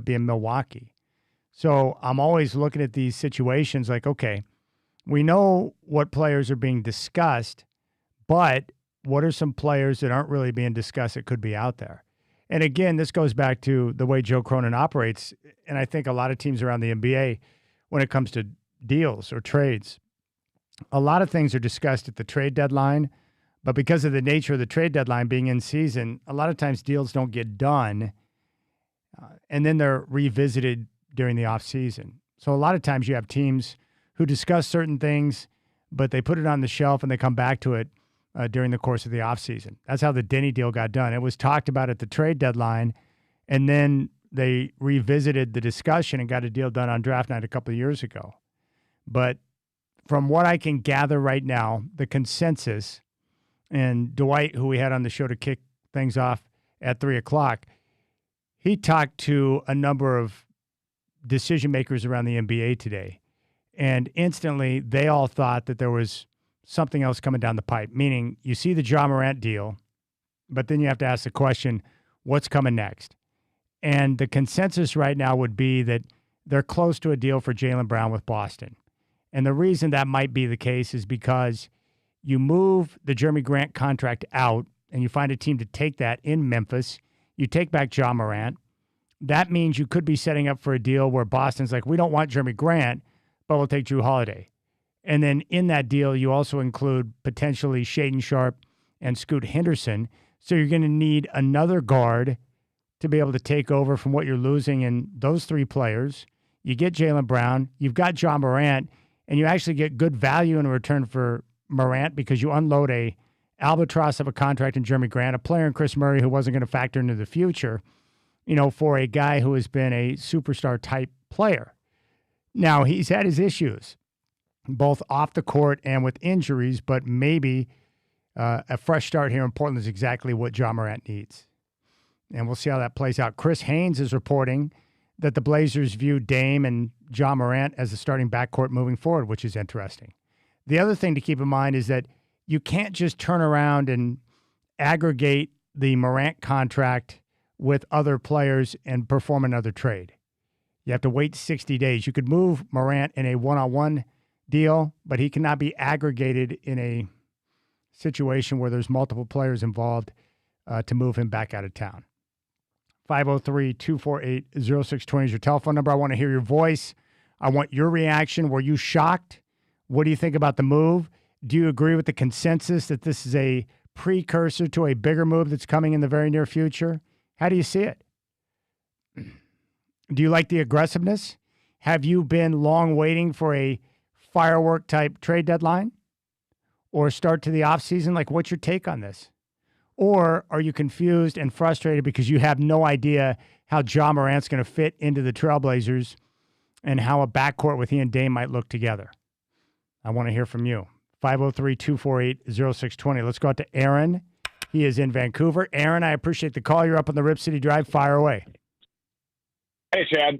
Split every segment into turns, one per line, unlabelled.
be in Milwaukee. So I'm always looking at these situations like, okay, we know what players are being discussed, but what are some players that aren't really being discussed that could be out there? And again, this goes back to the way Joe Cronin operates. And I think a lot of teams around the NBA, when it comes to deals or trades, a lot of things are discussed at the trade deadline. But because of the nature of the trade deadline being in season, a lot of times deals don't get done. And then they're revisited during the off season. So a lot of times you have teams who discuss certain things, but they put it on the shelf and they come back to it during the course of the offseason. That's how the Denny deal got done. It was talked about at the trade deadline, and then they revisited the discussion and got a deal done on draft night a couple of years ago. But from what I can gather right now, the consensus, and Dwight, who we had on the show to kick things off at 3 o'clock, he talked to a number of decision makers around the NBA today. And instantly, they all thought that there was something else coming down the pipe, meaning you see the Ja Morant deal, but then you have to ask the question, what's coming next? And the consensus right now would be that they're close to a deal for Jaylen Brown with Boston. And the reason that might be the case is because you move the Jeremy Grant contract out and you find a team to take that in Memphis. You take back Ja Morant. That means you could be setting up for a deal where Boston's like, we don't want Jeremy Grant, but we'll take Drew Holiday. And then in that deal, you also include potentially Shaedon Sharpe and Scoot Henderson. So you're going to need another guard to be able to take over from what you're losing in those three players. You get Jaylen Brown, you've got Ja Morant, and you actually get good value in return for Morant because you unload a albatross of a contract in Jeremy Grant, a player in Chris Murray who wasn't going to factor into the future, for a guy who has been a superstar type player. Now, he's had his issues, both off the court and with injuries, but maybe a fresh start here in Portland is exactly what Ja Morant needs. And we'll see how that plays out. Chris Haynes is reporting that the Blazers view Dame and Ja Morant as the starting backcourt moving forward, which is interesting. The other thing to keep in mind is that you can't just turn around and aggregate the Morant contract with other players and perform another trade. You have to wait 60 days. You could move Morant in a one-on-one deal, but he cannot be aggregated in a situation where there's multiple players involved to move him back out of town. 503-248-0620 is your telephone number. I want to hear your voice. I want your reaction. Were you shocked? What do you think about the move? Do you agree with the consensus that this is a precursor to a bigger move that's coming in the very near future? How do you see it? Do you like the aggressiveness? Have you been long waiting for a firework-type trade deadline or start to the offseason? Like, what's your take on this? Or are you confused and frustrated because you have no idea how Ja Morant's going to fit into the Trailblazers and how a backcourt with he and Dame might look together? I want to hear from you. 503-248-0620. Let's go out to Aaron. He is in Vancouver. Aaron, I appreciate the call. You're up on the Rip City Drive. Fire away.
Hey, Chad.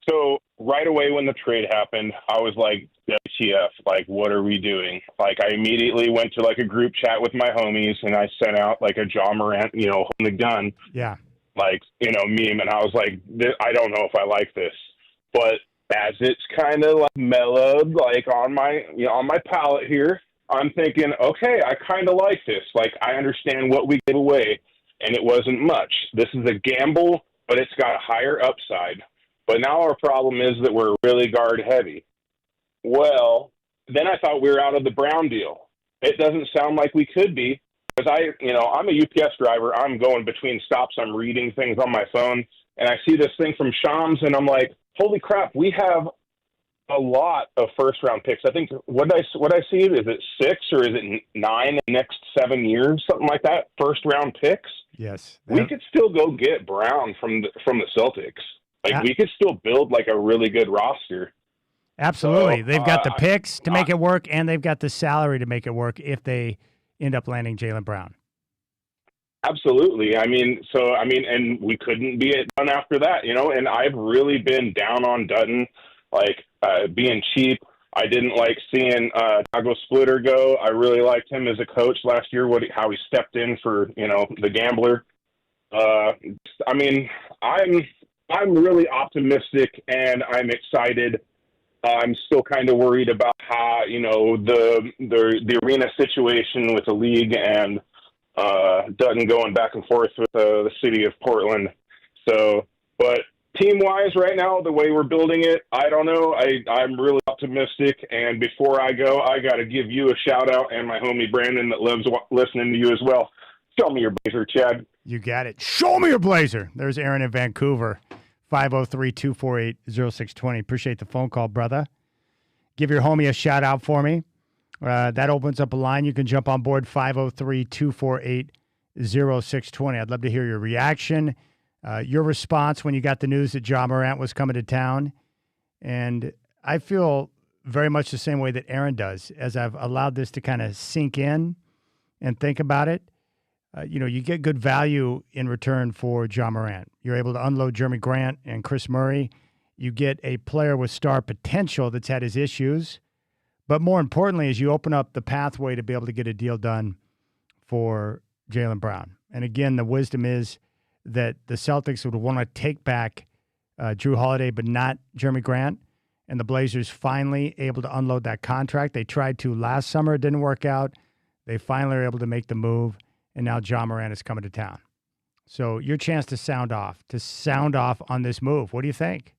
So right away when the trade happened, I was like, WTF, like, what are we doing? Like, I immediately went to, like, a group chat with my homies, and I sent out, like, a Ja Morant, holding the gun.
Yeah.
Like, meme, and I was like, I don't know if I like this. But as it's kind of, like, mellowed, like, on my palate here, I'm thinking, okay, I kind of like this. Like, I understand what we gave away, and it wasn't much. This is a gamble, but it's got a higher upside. But now our problem is that we're really guard heavy. Well, then I thought we were out of the Brown deal. It doesn't sound like we could be because I'm a UPS driver. I'm going between stops. I'm reading things on my phone, and I see this thing from Shams, and I'm like, holy crap, we have a lot of first-round picks. I think what I see, is it 6 or is it 9 in the next 7 years, something like that, first-round picks?
Yes.
We could still go get Brown from the Celtics. Like, we could still build, like, a really good roster.
Absolutely. So, they've got the picks to make it work, and they've got the salary to make it work if they end up landing Jaylen Brown.
Absolutely. And we couldn't be done after that, and I've really been down on Dutton, like, being cheap. I didn't like seeing Dago Splitter go. I really liked him as a coach last year, how he stepped in for, the gambler. I'm really optimistic and I'm excited. I'm still kind of worried about how, the arena situation with the league and Dutton going back and forth with the city of Portland. So, but team-wise right now, the way we're building it, I don't know. I'm really optimistic. And before I go, I got to give you a shout-out and my homie Brandon that loves listening to you as well. Show me your blazer, Chad.
You got it. Show me your blazer. There's Aaron in Vancouver, 503-248-0620. Appreciate the phone call, brother. Give your homie a shout-out for me. That opens up a line. You can jump on board, 503-248-0620. I'd love to hear your reaction, your response when you got the news that Ja Morant was coming to town. And I feel very much the same way that Aaron does, as I've allowed this to kind of sink in and think about it. You get good value in return for Ja Morant. You're able to unload Jeremy Grant and Chris Murray. You get a player with star potential that's had his issues. But more importantly, is you open up the pathway to be able to get a deal done for Jaylen Brown. And again, the wisdom is that the Celtics would want to take back Drew Holiday, but not Jeremy Grant. And the Blazers finally able to unload that contract. They tried to last summer. It didn't work out. They finally were able to make the move. And now Ja Morant is coming to town. So your chance to sound off on this move. What do you think?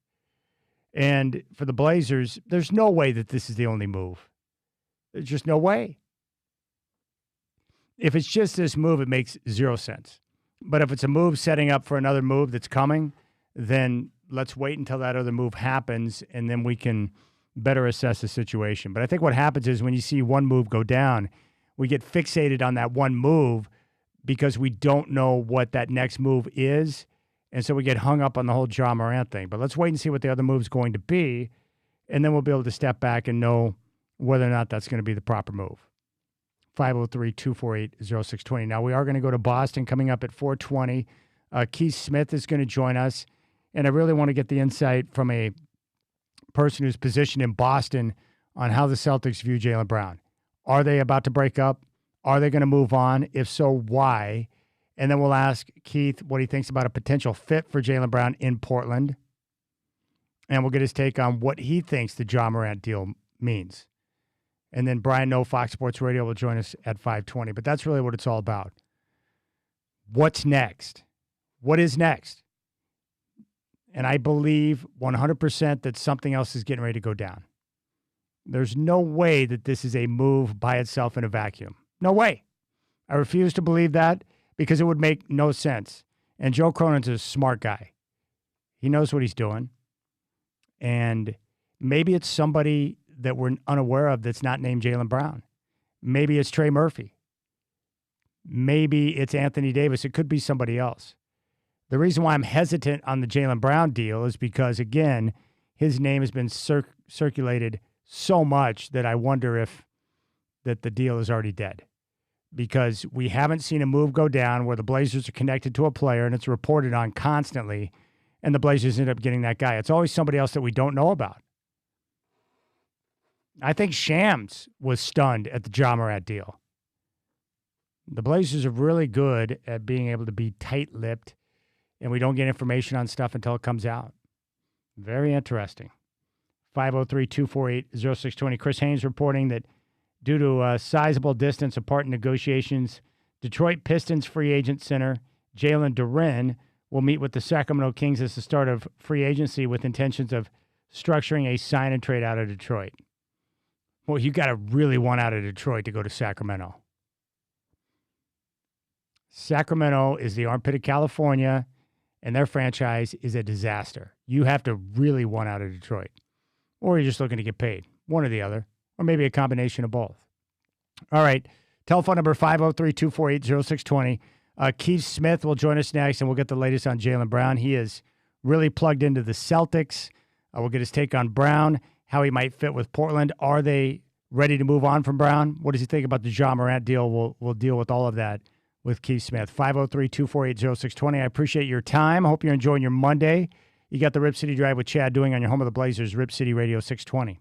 And for the Blazers, there's no way that this is the only move. There's just no way. If it's just this move, it makes zero sense. But if it's a move setting up for another move that's coming, then let's wait until that other move happens, and then we can better assess the situation. But I think what happens is when you see one move go down, we get fixated on that one move because we don't know what that next move is. And so we get hung up on the whole Ja Morant thing. But let's wait and see what the other move's going to be, and then we'll be able to step back and know whether or not that's going to be the proper move. 503-248-0620. Now, we are going to go to Boston coming up at 4:20. Keith Smith is going to join us, and I really want to get the insight from a person who's positioned in Boston on how the Celtics view Jaylen Brown. Are they about to break up? Are they going to move on? If so, why? And then we'll ask Keith what he thinks about a potential fit for Jaylen Brown in Portland. And we'll get his take on what he thinks the Ja Morant deal means. And then Brian No, Fox Sports Radio, will join us at 5:20. But that's really what it's all about. What's next? What is next? And I believe 100% that something else is getting ready to go down. There's no way that this is a move by itself in a vacuum. No way. I refuse to believe that, because it would make no sense. And Joe Cronin's a smart guy. He knows what he's doing. And maybe it's somebody that we're unaware of that's not named Jaylen Brown. Maybe it's Trey Murphy. Maybe it's Anthony Davis. It could be somebody else. The reason why I'm hesitant on the Jaylen Brown deal is because, again, his name has been circulated so much that I wonder if that the deal is already dead. Because we haven't seen a move go down where the Blazers are connected to a player and it's reported on constantly, and the Blazers end up getting that guy. It's always somebody else that we don't know about. I think Shams was stunned at the Ja Morant deal. The Blazers are really good at being able to be tight-lipped, and we don't get information on stuff until it comes out. Very interesting. 503-248-0620. Chris Haynes reporting that due to a sizable distance apart in negotiations, Detroit Pistons free agent center Jalen Duren will meet with the Sacramento Kings at the start of free agency with intentions of structuring a sign and trade out of Detroit. Well, you got to really want out of Detroit to go to Sacramento. Sacramento is the armpit of California, and their franchise is a disaster. You have to really want out of Detroit. Or you're just looking to get paid. One or the other. Or maybe a combination of both. All right. Telephone number 503-248-0620. Keith Smith will join us next, and we'll get the latest on Jaylen Brown. He is really plugged into the Celtics. We'll get his take on Brown, how he might fit with Portland. Are they ready to move on from Brown? What does he think about the Ja Morant deal? We'll deal with all of that with Keith Smith. 503-248-0620. I appreciate your time. I hope you're enjoying your Monday. You got the Rip City Drive with Chad doing on your home of the Blazers, Rip City Radio 620.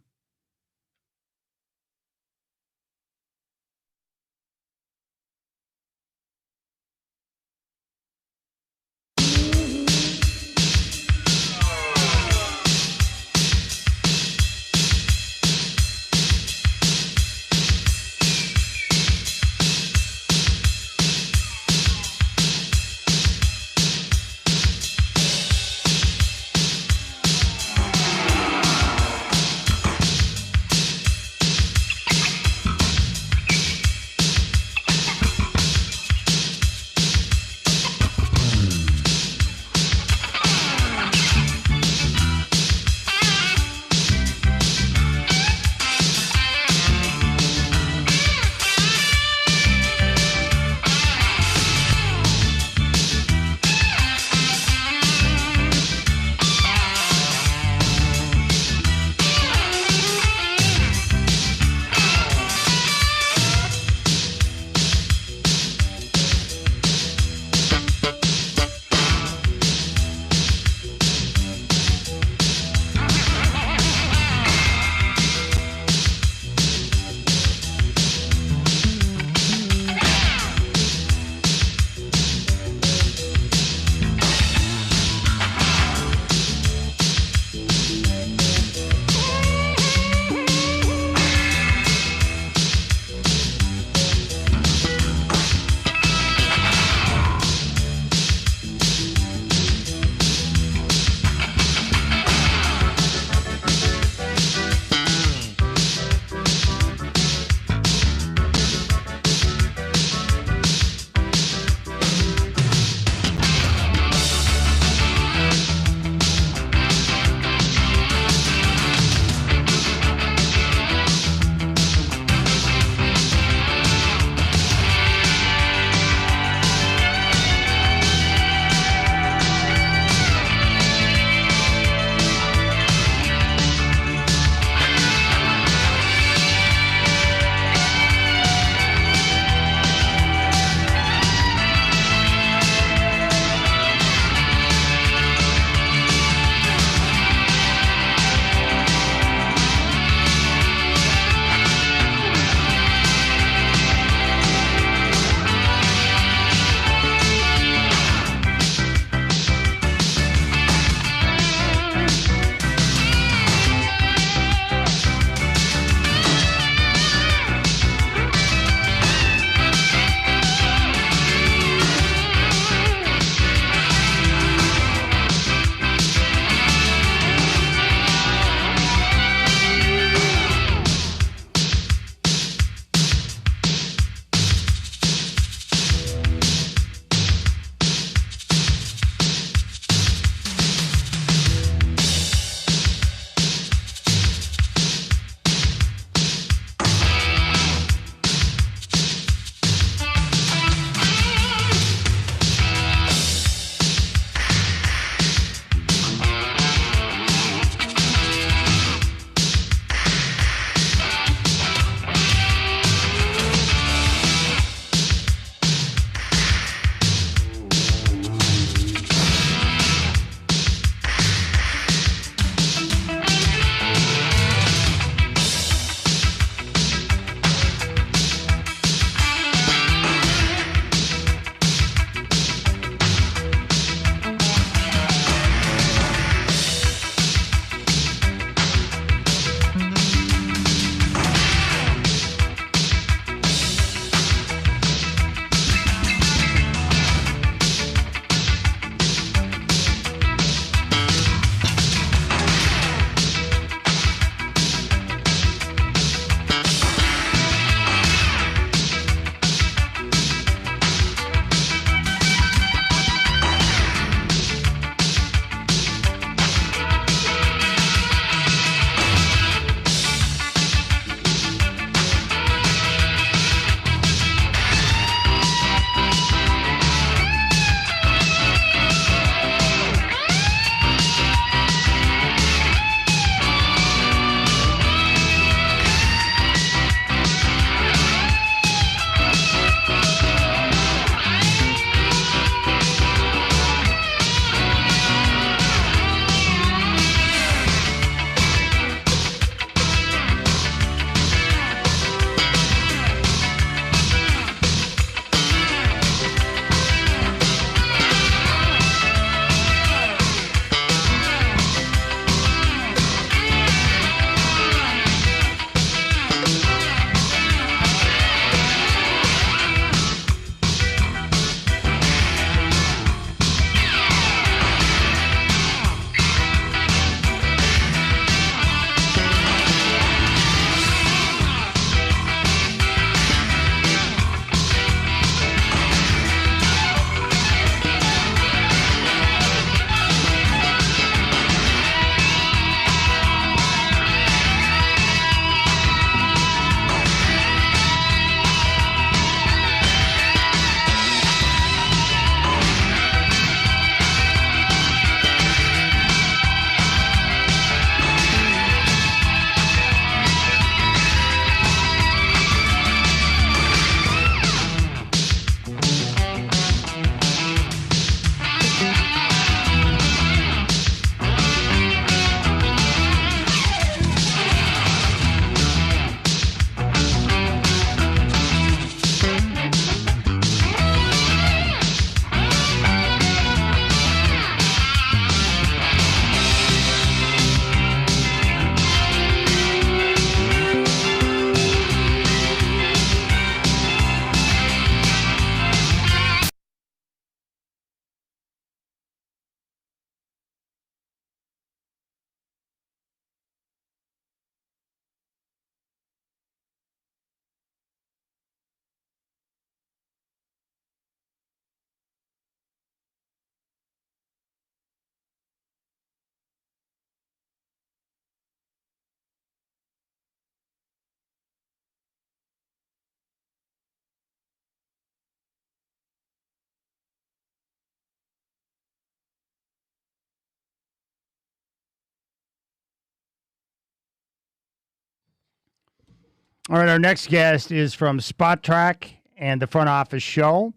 All right, our next guest is from Spot Track and the Front Office Show.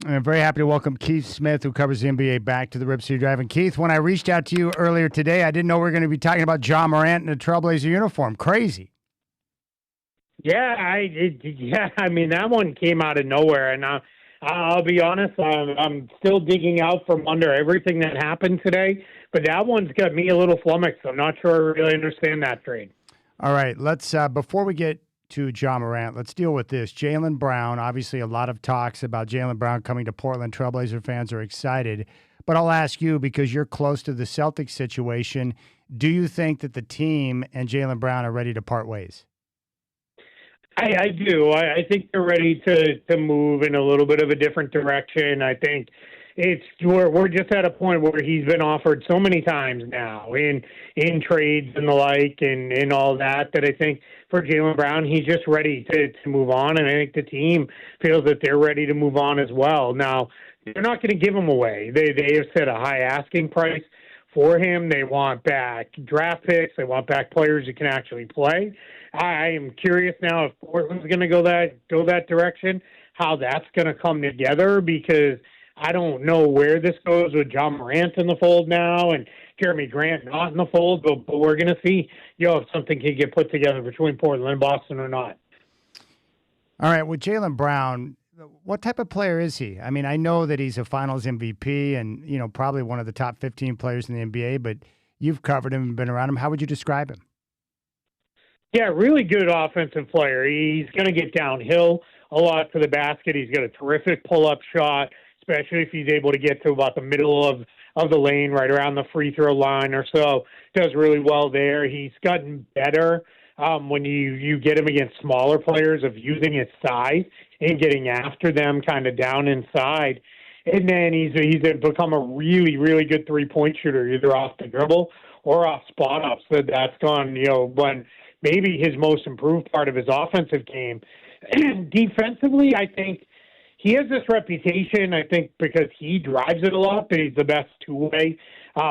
And I'm very happy to welcome Keith Smith, who covers the NBA, back to the Rip City Drive. And Keith, when I reached out to you earlier today, I didn't know we were going to be talking about Ja Morant in a Trailblazer uniform. Crazy.
Yeah, I mean, that one came out of nowhere, and I'll be honest, I'm still digging out from under everything that happened today, but that one's got me a little flummoxed. I'm not sure I really understand that trade.
All right, let's before we get to Ja Morant, let's deal with this. Jaylen Brown, obviously a lot of talks about Jaylen Brown coming to Portland. Trailblazer fans are excited, but I'll ask you, because you're close to the Celtics situation, do you think that the team and Jaylen Brown are ready to part ways?
I do. I think they're ready to move in a little bit of a different direction. I think we're just at a point where he's been offered so many times now in trades and the like and all that I think for Jaylen Brown, he's just ready to move on, and I think the team feels that they're ready to move on as well. Now, they're not going to give him away. They have set a high asking price for him. They want back draft picks. They want back players who can actually play. I am curious now if Portland's going to go that direction, how that's going to come together, because I don't know where this goes with Ja Morant in the fold now and Jeremy Grant not in the fold, but we're going to see, if something can get put together between Portland and Boston or not.
All right, with Jaylen Brown, what type of player is he? I mean, I know that he's a Finals MVP and, probably one of the top 15 players in the NBA, but you've covered him and been around him. How would you describe him?
Yeah, really good offensive player. He's going to get downhill a lot to the basket. He's got a terrific pull-up shot, especially if he's able to get to about the middle of the lane, right around the free throw line or so. Does really well there. He's gotten better when you get him against smaller players of using his size and getting after them kind of down inside. And then he's become a really, really good three-point shooter, either off the dribble or off spot-ups. So that's gone, when maybe his most improved part of his offensive game. Defensively, I think he has this reputation, I think, because he drives it a lot, that he's the best two-way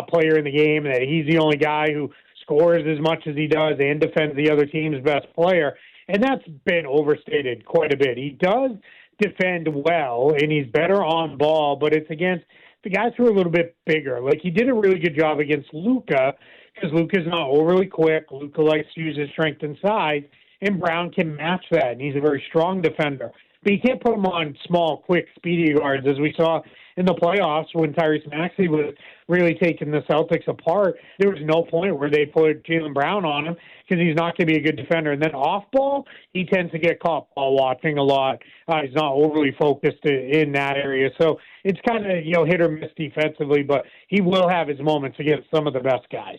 player in the game, that he's the only guy who scores as much as he does and defends the other team's best player. And that's been overstated quite a bit. He does defend well, and he's better on ball, but it's against the guys who are a little bit bigger. Like, he did a really good job against Luka, because Luka's not overly quick. Luka likes to use his strength and size, and Brown can match that, and he's a very strong defender. But you can't put him on small, quick, speedy guards, as we saw in the playoffs when Tyrese Maxey was really taking the Celtics apart. There was no point where they put Jaylen Brown on him because he's not going to be a good defender. And then off ball, he tends to get caught ball watching a lot. He's not overly focused in that area. So it's kind of, hit or miss defensively, but he will have his moments against some of the best guys.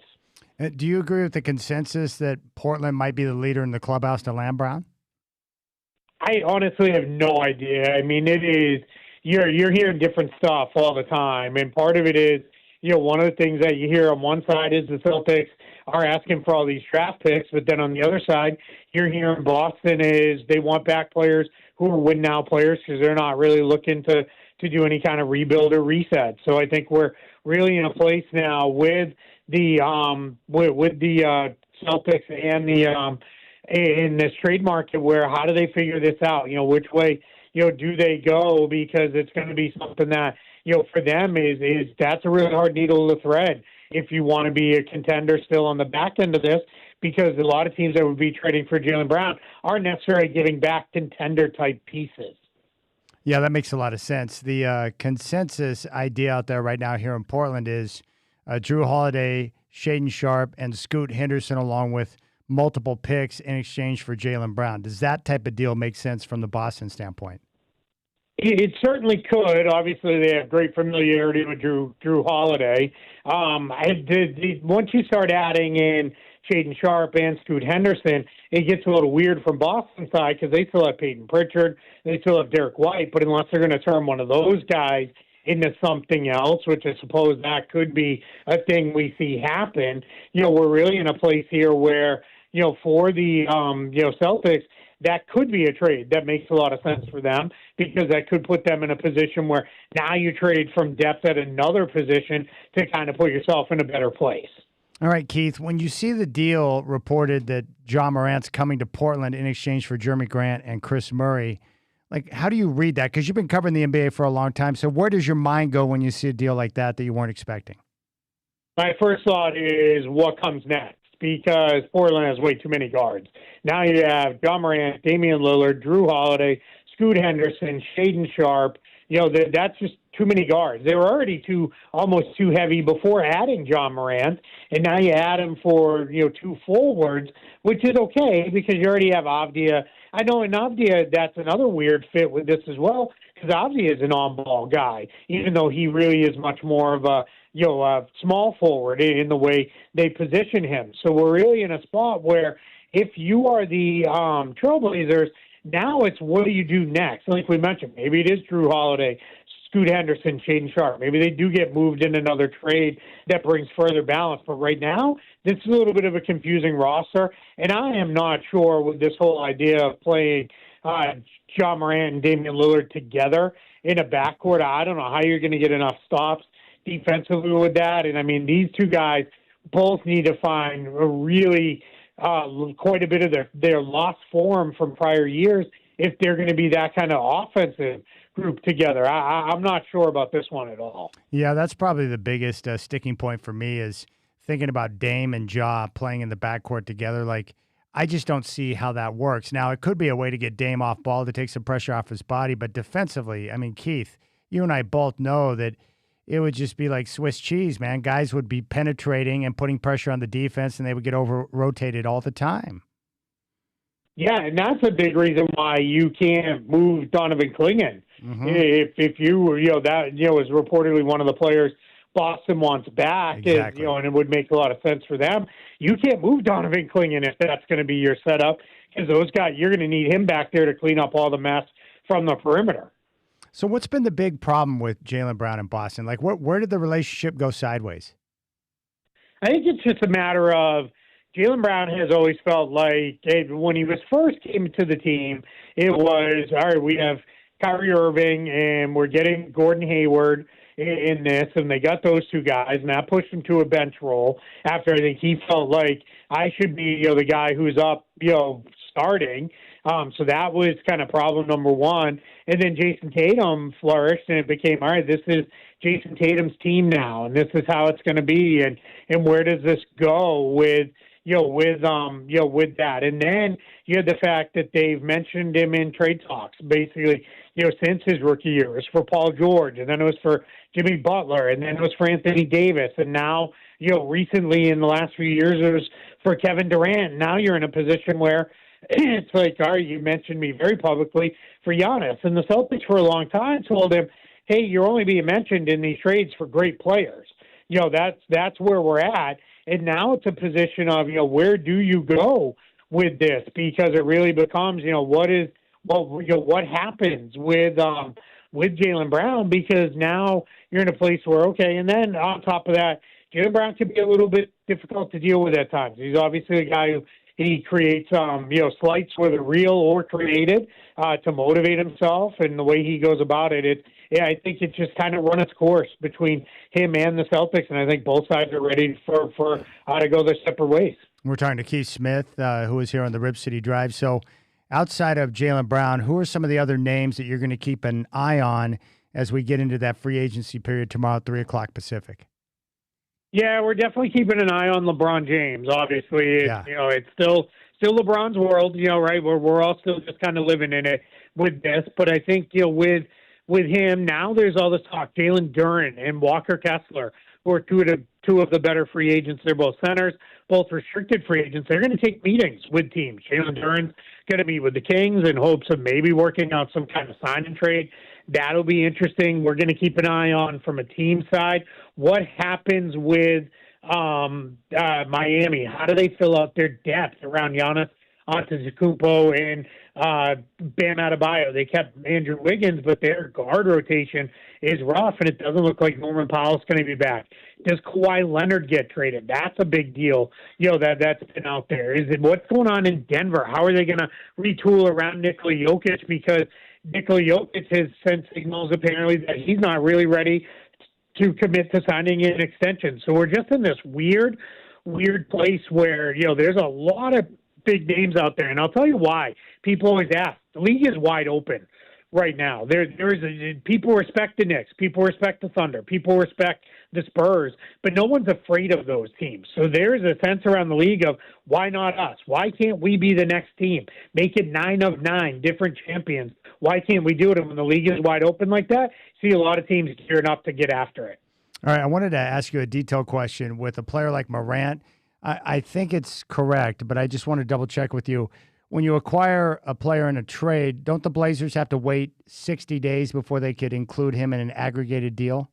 Do you agree with the consensus that Portland might be the leader in the clubhouse to land Brown?
I honestly have no idea. I mean, it is you're hearing different stuff all the time, and part of it is, one of the things that you hear on one side is the Celtics are asking for all these draft picks, but then on the other side, you're hearing Boston is they want back players who are win now players because they're not really looking to do any kind of rebuild or reset. So I think we're really in a place now with the Celtics and the in this trade market where how do they figure this out? Which way, do they go? Because it's going to be something that, for them is that's a really hard needle to thread if you want to be a contender still on the back end of this, because a lot of teams that would be trading for Jaylen Brown aren't necessarily getting back contender-type pieces.
Yeah, that makes a lot of sense. The consensus idea out there right now here in Portland is Drew Holiday, Shaedon Sharpe, and Scoot Henderson, along with multiple picks in exchange for Jaylen Brown. Does that type of deal make sense from the Boston standpoint?
It certainly could. Obviously, they have great familiarity with Drew Holiday. Once you start adding in Shaedon Sharpe and Scoot Henderson, it gets a little weird from Boston's side because they still have Peyton Pritchard, they still have Derek White, but unless they're going to turn one of those guys into something else, which I suppose that could be a thing we see happen, we're really in a place here where, for the, Celtics, that could be a trade that makes a lot of sense for them, because that could put them in a position where now you trade from depth at another position to kind of put yourself in a better place.
All right, Keith, when you see the deal reported that Ja Morant's coming to Portland in exchange for Jeremy Grant and Chris Murray, like, how do you read that? Because you've been covering the NBA for a long time. So where does your mind go when you see a deal like that you weren't expecting?
My first thought is what comes next, because Portland has way too many guards. Now you have Ja Morant, Damian Lillard, Drew Holiday, Scoot Henderson, Shaden Sharp. That's just too many guards. They were already almost too heavy before adding Ja Morant, and now you add him for two forwards, which is okay because you already have Avdia. I know in Avdia that's another weird fit with this as well, because Avdia is an on-ball guy, even though he really is much more of a small forward in the way they position him. So we're really in a spot where if you are the Trailblazers, now it's what do you do next? Like we mentioned, maybe it is Drew Holiday, Scoot Henderson, Shaden Sharp. Maybe they do get moved in another trade that brings further balance. But right now, this is a little bit of a confusing roster, and I am not sure with this whole idea of playing Ja Morant and Damian Lillard together in a backcourt. I don't know how you're going to get enough stops defensively with that. And, I mean, these two guys both need to find a really quite a bit of their lost form from prior years if they're going to be that kind of offensive group together. I'm not sure about this one at all.
Yeah, that's probably the biggest sticking point for me is thinking about Dame and Ja playing in the backcourt together. Like, I just don't see how that works. Now, it could be a way to get Dame off ball to take some pressure off his body, but defensively, I mean, Keith, you and I both know that it would just be like Swiss cheese, man. Guys would be penetrating and putting pressure on the defense, and they would get over-rotated all the time.
Yeah, and that's a big reason why you can't move Donovan Clingan. Mm-hmm. If you were, that was reportedly one of the players Boston wants back,
exactly.
And it would make a lot of sense for them. You can't move Donovan Clingan if that's going to be your setup, because those guys, you're going to need him back there to clean up all the mess from the perimeter.
So what's been the big problem with Jaylen Brown in Boston? Like, where did the relationship go sideways?
I think it's just a matter of Jaylen Brown has always felt like when he first came to the team, it was, all right, we have Kyrie Irving and we're getting Gordon Hayward in this, and they got those two guys, and that pushed him to a bench role after I think he felt like I should be, the guy who's up, starting. So that was kind of problem number one. And then Jason Tatum flourished, and it became, all right, this is Jason Tatum's team now, and this is how it's going to be. And where does this go with that? And then you had the fact that they've mentioned him in trade talks, basically, since his rookie year. It was for Paul George, and then it was for Jimmy Butler, and then it was for Anthony Davis. And now, recently in the last few years, it was for Kevin Durant. Now you're in a position where it's like, all right, you mentioned me very publicly for Giannis. And the Celtics for a long time told him, hey, you're only being mentioned in these trades for great players. That's where we're at. And now it's a position of, where do you go with this? Because it really becomes, what happens with Jaylen Brown? Because now you're in a place where, okay, and then on top of that, Jaylen Brown can be a little bit difficult to deal with at times. He's obviously a guy who he creates, slights, whether real or created, to motivate himself, and the way he goes about it. I think it just kind of run its course between him and the Celtics, and I think both sides are ready for how to go their separate ways.
We're talking to Keith Smith, who is here on the RipCityDrive. So outside of Jaylen Brown, who are some of the other names that you're going to keep an eye on as we get into that free agency period tomorrow at 3 o'clock Pacific?
Yeah, we're definitely keeping an eye on LeBron James. Obviously, it's still LeBron's world, right? We're all still just kind of living in it with this. But I think, with him now, there's all this talk. Jalen Duren and Walker Kessler, who are two of the better free agents. They're both centers, both restricted free agents. They're going to take meetings with teams. Jalen Duren's going to meet with the Kings in hopes of maybe working out some kind of sign and trade. That'll be interesting. We're going to keep an eye on, from a team side, what happens with Miami. How do they fill out their depth around Giannis Antetokounmpo and Bam Adebayo? They kept Andrew Wiggins, but their guard rotation is rough, and it doesn't look like Norman Powell's going to be back. Does Kawhi Leonard get traded? That's a big deal, that's been out there. Is it what's going on in Denver? How are they going to retool around Nikola Jokic? Because Nikola Jokic has sent signals apparently that he's not really ready to commit to signing an extension. So we're just in this weird weird place where, there's a lot of big names out there. And I'll tell you why. People always ask. The league is wide open right now. People respect the Knicks. People respect the Thunder. People respect the Spurs. But no one's afraid of those teams. So there's a sense around the league of, why not us? Why can't we be the next team? Make it 9 of 9 different champions. Why can't we do it? And when the league is wide open like that, see a lot of teams gearing up to get after it.
All right, I wanted to ask you a detailed question with a player like Morant. I think it's correct, but I just want to double check with you. When you acquire a player in a trade, don't the Blazers have to wait 60 days before they could include him in an aggregated deal?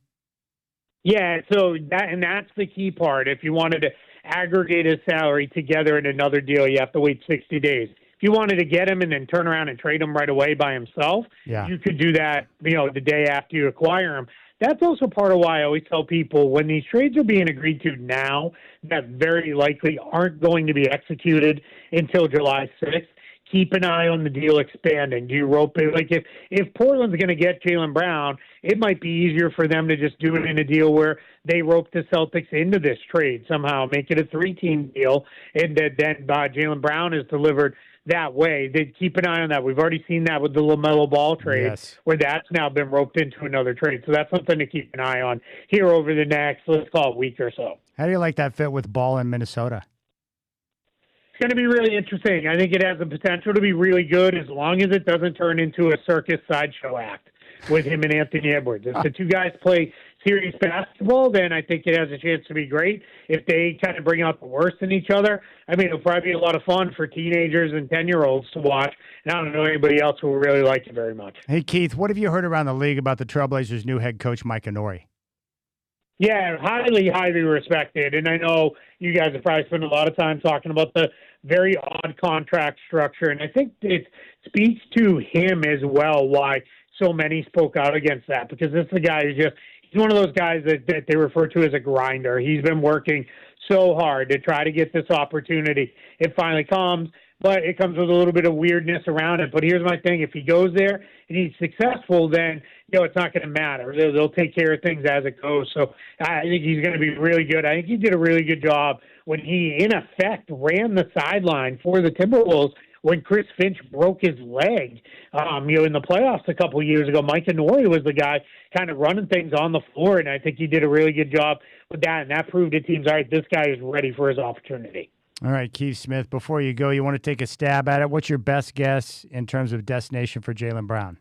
Yeah, that's the key part. If you wanted to aggregate his salary together in another deal, you have to wait 60 days. If you wanted to get him and then turn around and trade him right away by himself, you could do that, the day after you acquire him. That's also part of why I always tell people when these trades are being agreed to now that very likely aren't going to be executed until July 6th, keep an eye on the deal expanding. Do you rope it? Like if Portland's going to get Jaylen Brown, it might be easier for them to just do it in a deal where they rope the Celtics into this trade somehow, make it a 3-team deal, and then Jaylen Brown is delivered that way. They keep an eye on that. We've already seen that with the LaMelo Ball trade, where that's now been roped into another trade. So that's something to keep an eye on here over the next, let's call it, week or so.
How do you like that fit with Ball in Minnesota?
It's going to be really interesting. I think it has the potential to be really good as long as it doesn't turn into a circus sideshow act with him and Anthony Edwards. If the two guys play serious basketball, then I think it has a chance to be great. If they kind of bring out the worst in each other, it'll probably be a lot of fun for teenagers and 10-year-olds to watch. And I don't know anybody else who will really like it very much.
Hey, Keith, what have you heard around the league about the Trailblazers' new head coach, Mike Inori?
Yeah, highly, highly respected. And I know you guys have probably spent a lot of time talking about the very odd contract structure. And I think it speaks to him as well why so many spoke out against that, because this is a guy who's he's one of those guys that they refer to as a grinder. He's been working so hard to try to get this opportunity. It finally comes, but it comes with a little bit of weirdness around it. But here's my thing. If he goes there and he's successful, then, it's not going to matter. They'll take care of things as it goes. So I think he's going to be really good. I think he did a really good job when he, in effect, ran the sideline for the Timberwolves when Chris Finch broke his leg, in the playoffs a couple of years ago. Mike Inori was the guy kind of running things on the floor, and I think he did a really good job with that, and that proved to teams, all right, this guy is ready for his opportunity.
All right, Keith Smith, before you go, you want to take a stab at it? What's your best guess in terms of destination for Jaylen Brown?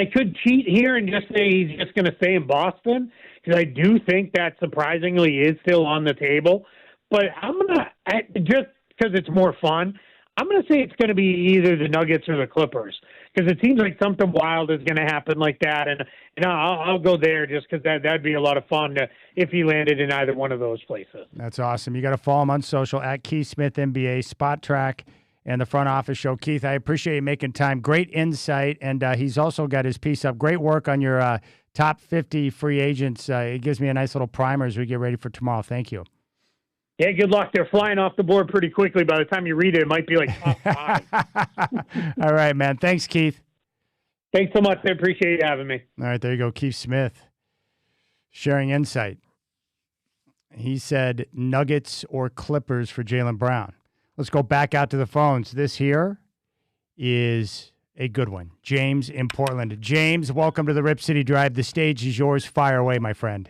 I could cheat here and just say he's just going to stay in Boston, because I do think that surprisingly is still on the table. But I'm going to, just because it's more fun, I'm going to say it's going to be either the Nuggets or the Clippers, because it seems like something wild is going to happen like that. And I'll go there just because that'd be a lot of fun if he landed in either one of those places.
That's awesome. You got to follow him on social at Keith Smith NBA, Spot Track, and the Front Office Show. Keith, I appreciate you making time. Great insight. And he's also got his piece up. Great work on your top 50 free agents. It gives me a nice little primer as we get ready for tomorrow. Thank you.
Yeah, good luck. They're flying off the board pretty quickly. By the time you read it, it might be like top 5.
All right, man. Thanks, Keith.
Thanks so much. I appreciate you having me.
All right, there you go. Keith Smith sharing insight. He said Nuggets or Clippers for Jaylen Brown. Let's go back out to the phones. This here is a good one. James in Portland. James, welcome to the Rip City Drive. The stage is yours. Fire away, my friend.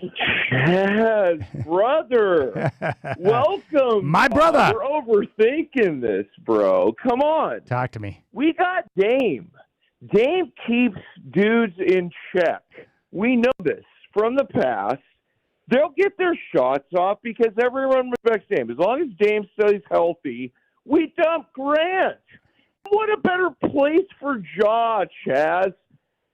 Yes, brother. Welcome.
My brother.
We're overthinking this, bro. Come on.
Talk to me.
We got Dame. Dame keeps dudes in check. We know this from the past. They'll get their shots off because everyone respects Dame. As long as Dame stays healthy, we dump Grant. What a better place for Ja, Chaz.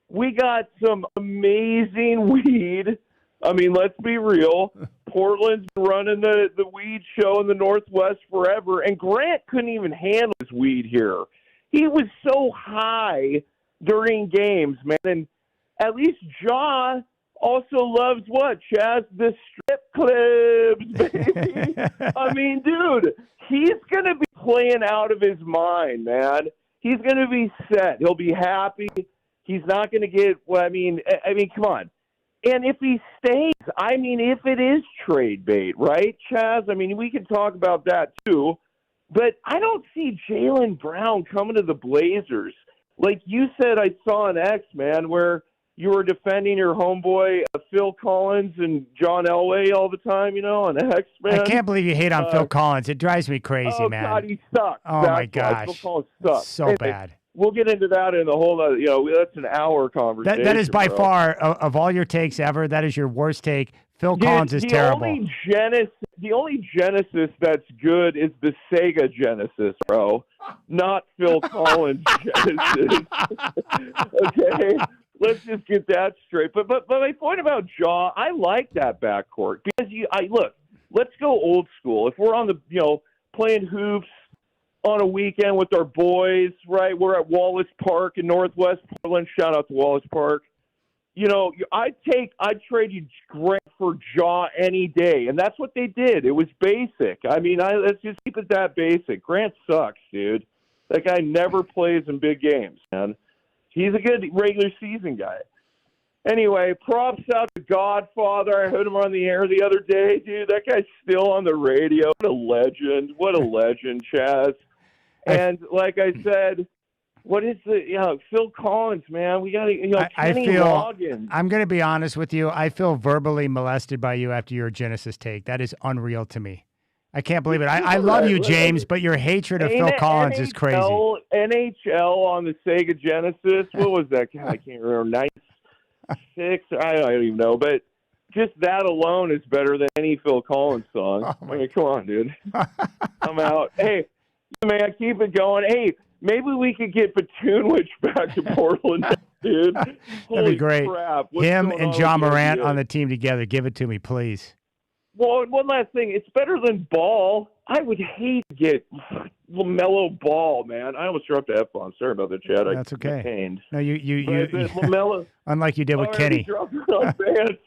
We got some amazing weed. I mean, let's be real. Portland's been running the weed show in the Northwest forever, and Grant couldn't even handle his weed here. He was so high during games, man. And at least Ja also loves what, Chaz? The strip clubs, baby. I mean, dude, he's going to be playing out of his mind, man. He's going to be set. He'll be happy. He's not going to get, come on. And if he stays, I mean, if it is trade bait, right, Chaz? I mean, we can talk about that too. But I don't see Jaylen Brown coming to the Blazers. Like you said, I saw an X, man, where you were defending your homeboy Phil Collins and John Elway all the time, on X, man.
I can't believe you hate on Phil Collins. It drives me crazy, man.
Oh, God, he sucks.
Oh,
That's
my gosh.
Phil Collins sucks.
So bad.
We'll get into that in the whole other, that's an hour conversation.
That is by
bro.
far, of all your takes ever, that is your worst take. Phil Collins is terrible.
The only Genesis that's good is the Sega Genesis, bro. Not Phil Collins Genesis. Okay? Let's just get that straight. But my point about Ja, I like that backcourt. Because look, let's go old school. If we're on the, playing hoops on a weekend with our boys, right? We're at Wallace Park in Northwest Portland. Shout out to Wallace Park. I'd trade you Grant for Ja any day, and that's what they did. It was basic. I mean, let's just keep it that basic. Grant sucks, dude. That guy never plays in big games, man. He's a good regular season guy. Anyway, props out to Godfather. I heard him on the air the other day, dude. That guy's still on the radio. What a legend. What a legend, Chaz. And like I said, what is Phil Collins, man? We got to, Kenny Loggins.
I'm going to be honest with you. I feel verbally molested by you after your Genesis take. That is unreal to me. I can't believe it. I love you, James, but your hatred of Phil Collins is crazy.
NHL on the Sega Genesis. What was that? God, I can't remember. 96? I don't even know. But just that alone is better than any Phil Collins song.
Oh,
I mean, come on, dude. I'm out. Hey, man, keep it going. Hey, maybe we could get Batunwich back to Portland, dude.
That'd
Holy
be great.
Crap.
Him and Ja Morant on the team together. Give it to me, please.
Well, one last thing. It's better than Ball. I would hate to get LaMelo Ball, man. I almost dropped the F-bomb. Sorry about that, Chad.
That's okay.
Pained.
No, you
LaMelo,
unlike you did with Kenny.
Dropped it on fans.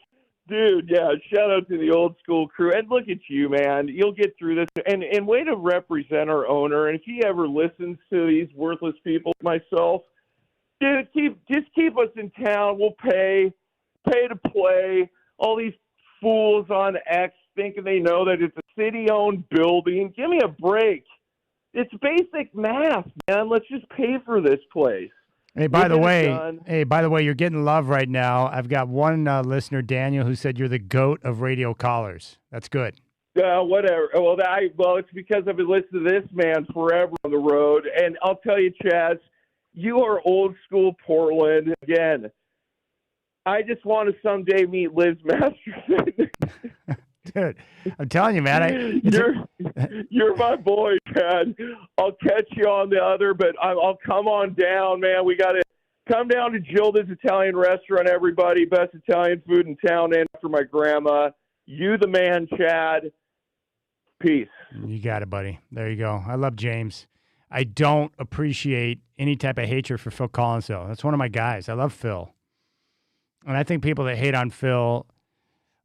Dude, yeah, shout out to the old school crew. And look at you, man. You'll get through this. And way to represent our owner. And if he ever listens to these worthless people, myself, dude, just keep us in town. We'll pay to play. All these fools on X thinking they know that it's a city-owned building. Give me a break. It's basic math, man. Let's just pay for this place.
Hey, by the way, you're getting love right now. I've got one listener, Daniel, who said you're the GOAT of radio callers. That's good.
Whatever. Well, it's because I've been listening to this man forever on the road. And I'll tell you, Chaz, you are old school Portland. Again, I just want to someday meet Liz Masterson.
Dude, I'm telling you, man.
You're my boy, Chad. I'll catch you on the other, but I'll come on down, man. We got to come down to Gilda's Italian Restaurant, everybody. Best Italian food in town, named after my grandma. You the man, Chad. Peace.
You got it, buddy. There you go. I love James. I don't appreciate any type of hatred for Phil Collins, though. That's one of my guys. I love Phil. And I think people that hate on Phil,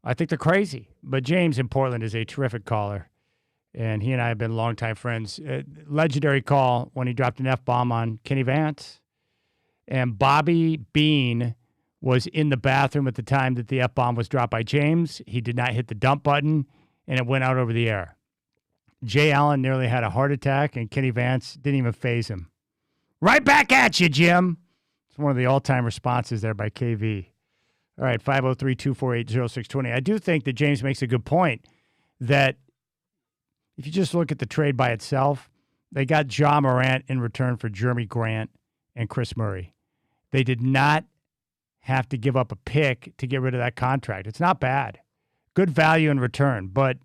I think they're crazy. But James in Portland is a terrific caller. And he and I have been longtime friends. Legendary call when he dropped an F-bomb on Kenny Vance. And Bobby Bean was in the bathroom at the time that the F-bomb was dropped by James. He did not hit the dump button, and it went out over the air. Jay Allen nearly had a heart attack, and Kenny Vance didn't even faze him. Right back at you, Jim. It's one of the all-time responses there by KV. All right, 503-248-0620. I do think that James makes a good point that if you just look at the trade by itself, they got Ja Morant in return for Jeremy Grant and Chris Murray. They did not have to give up a pick to get rid of that contract. It's not bad. Good value in return. But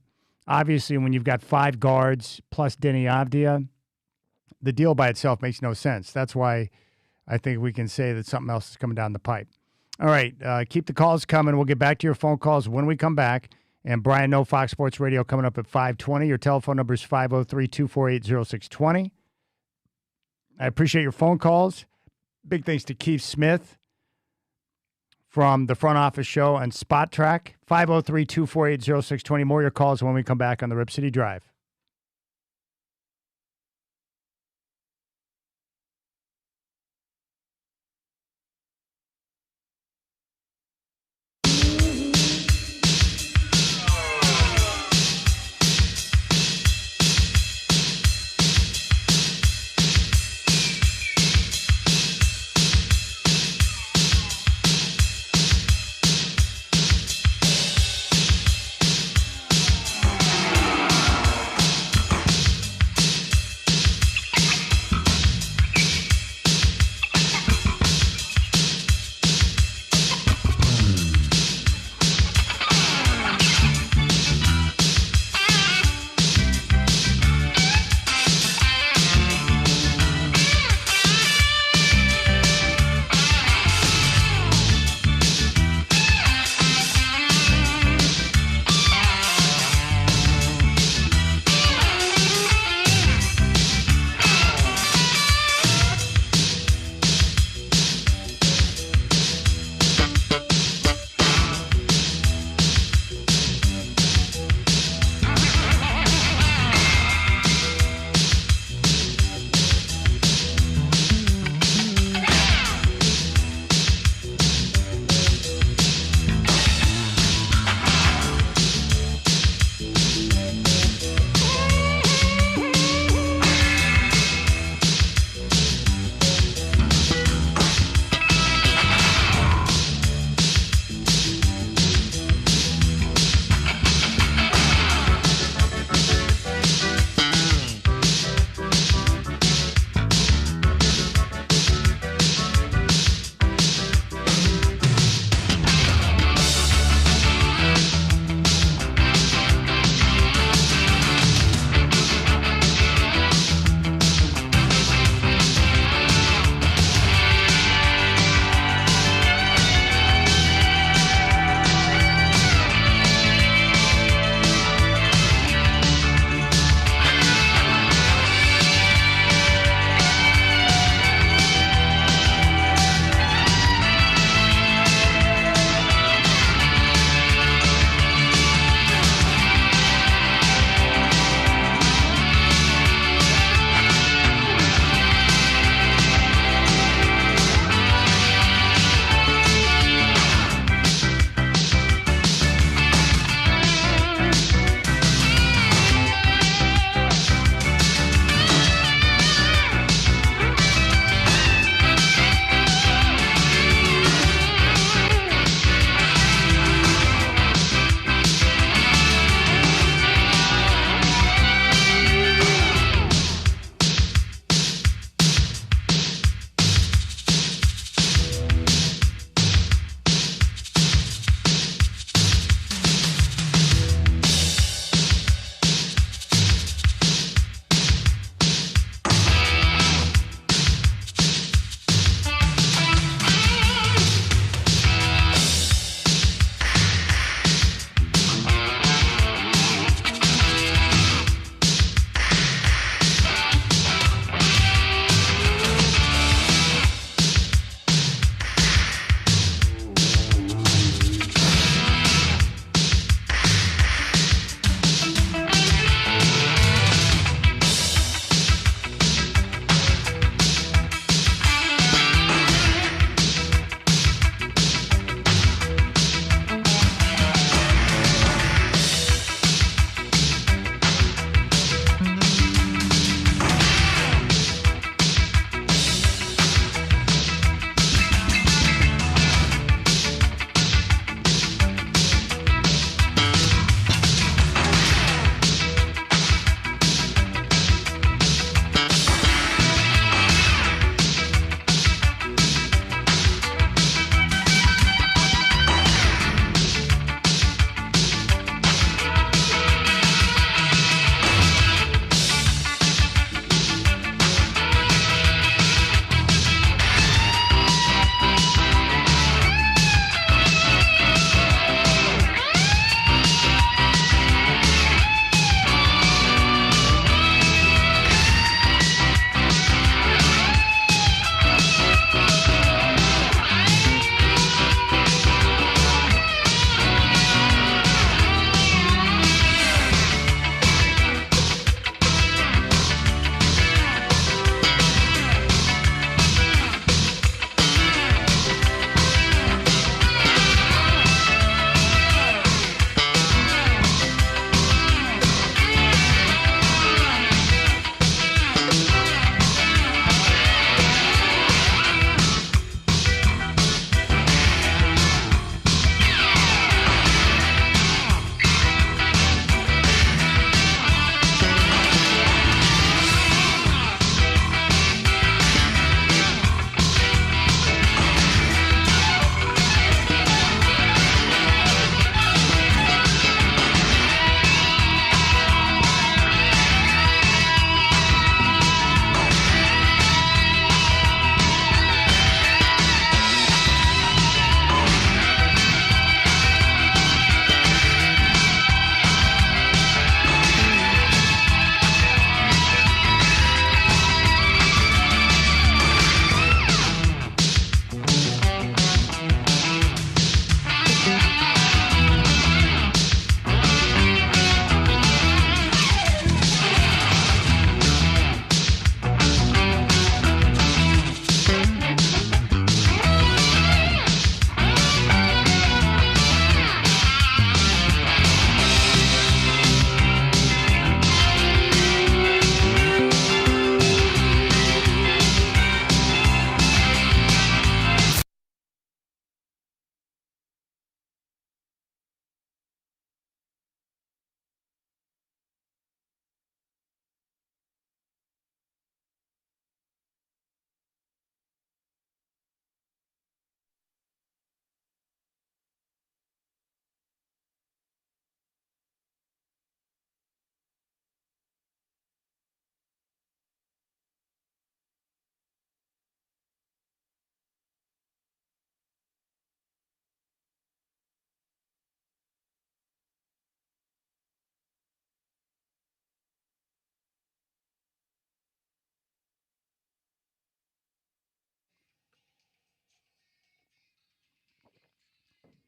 obviously when you've got 5 guards plus Denny Avdia, the deal by itself makes no sense. That's why I think we can say that something else is coming down the pipe. All right, keep the calls coming. We'll get back to your phone calls when we come back. And Brian No, Fox Sports Radio, coming up at 5:20. Your telephone number is 503-248-0620. I appreciate your phone calls. Big thanks to Keith Smith from the Front Office Show and Spot Track. 503-248-0620. More of your calls when we come back on the Rip City Drive.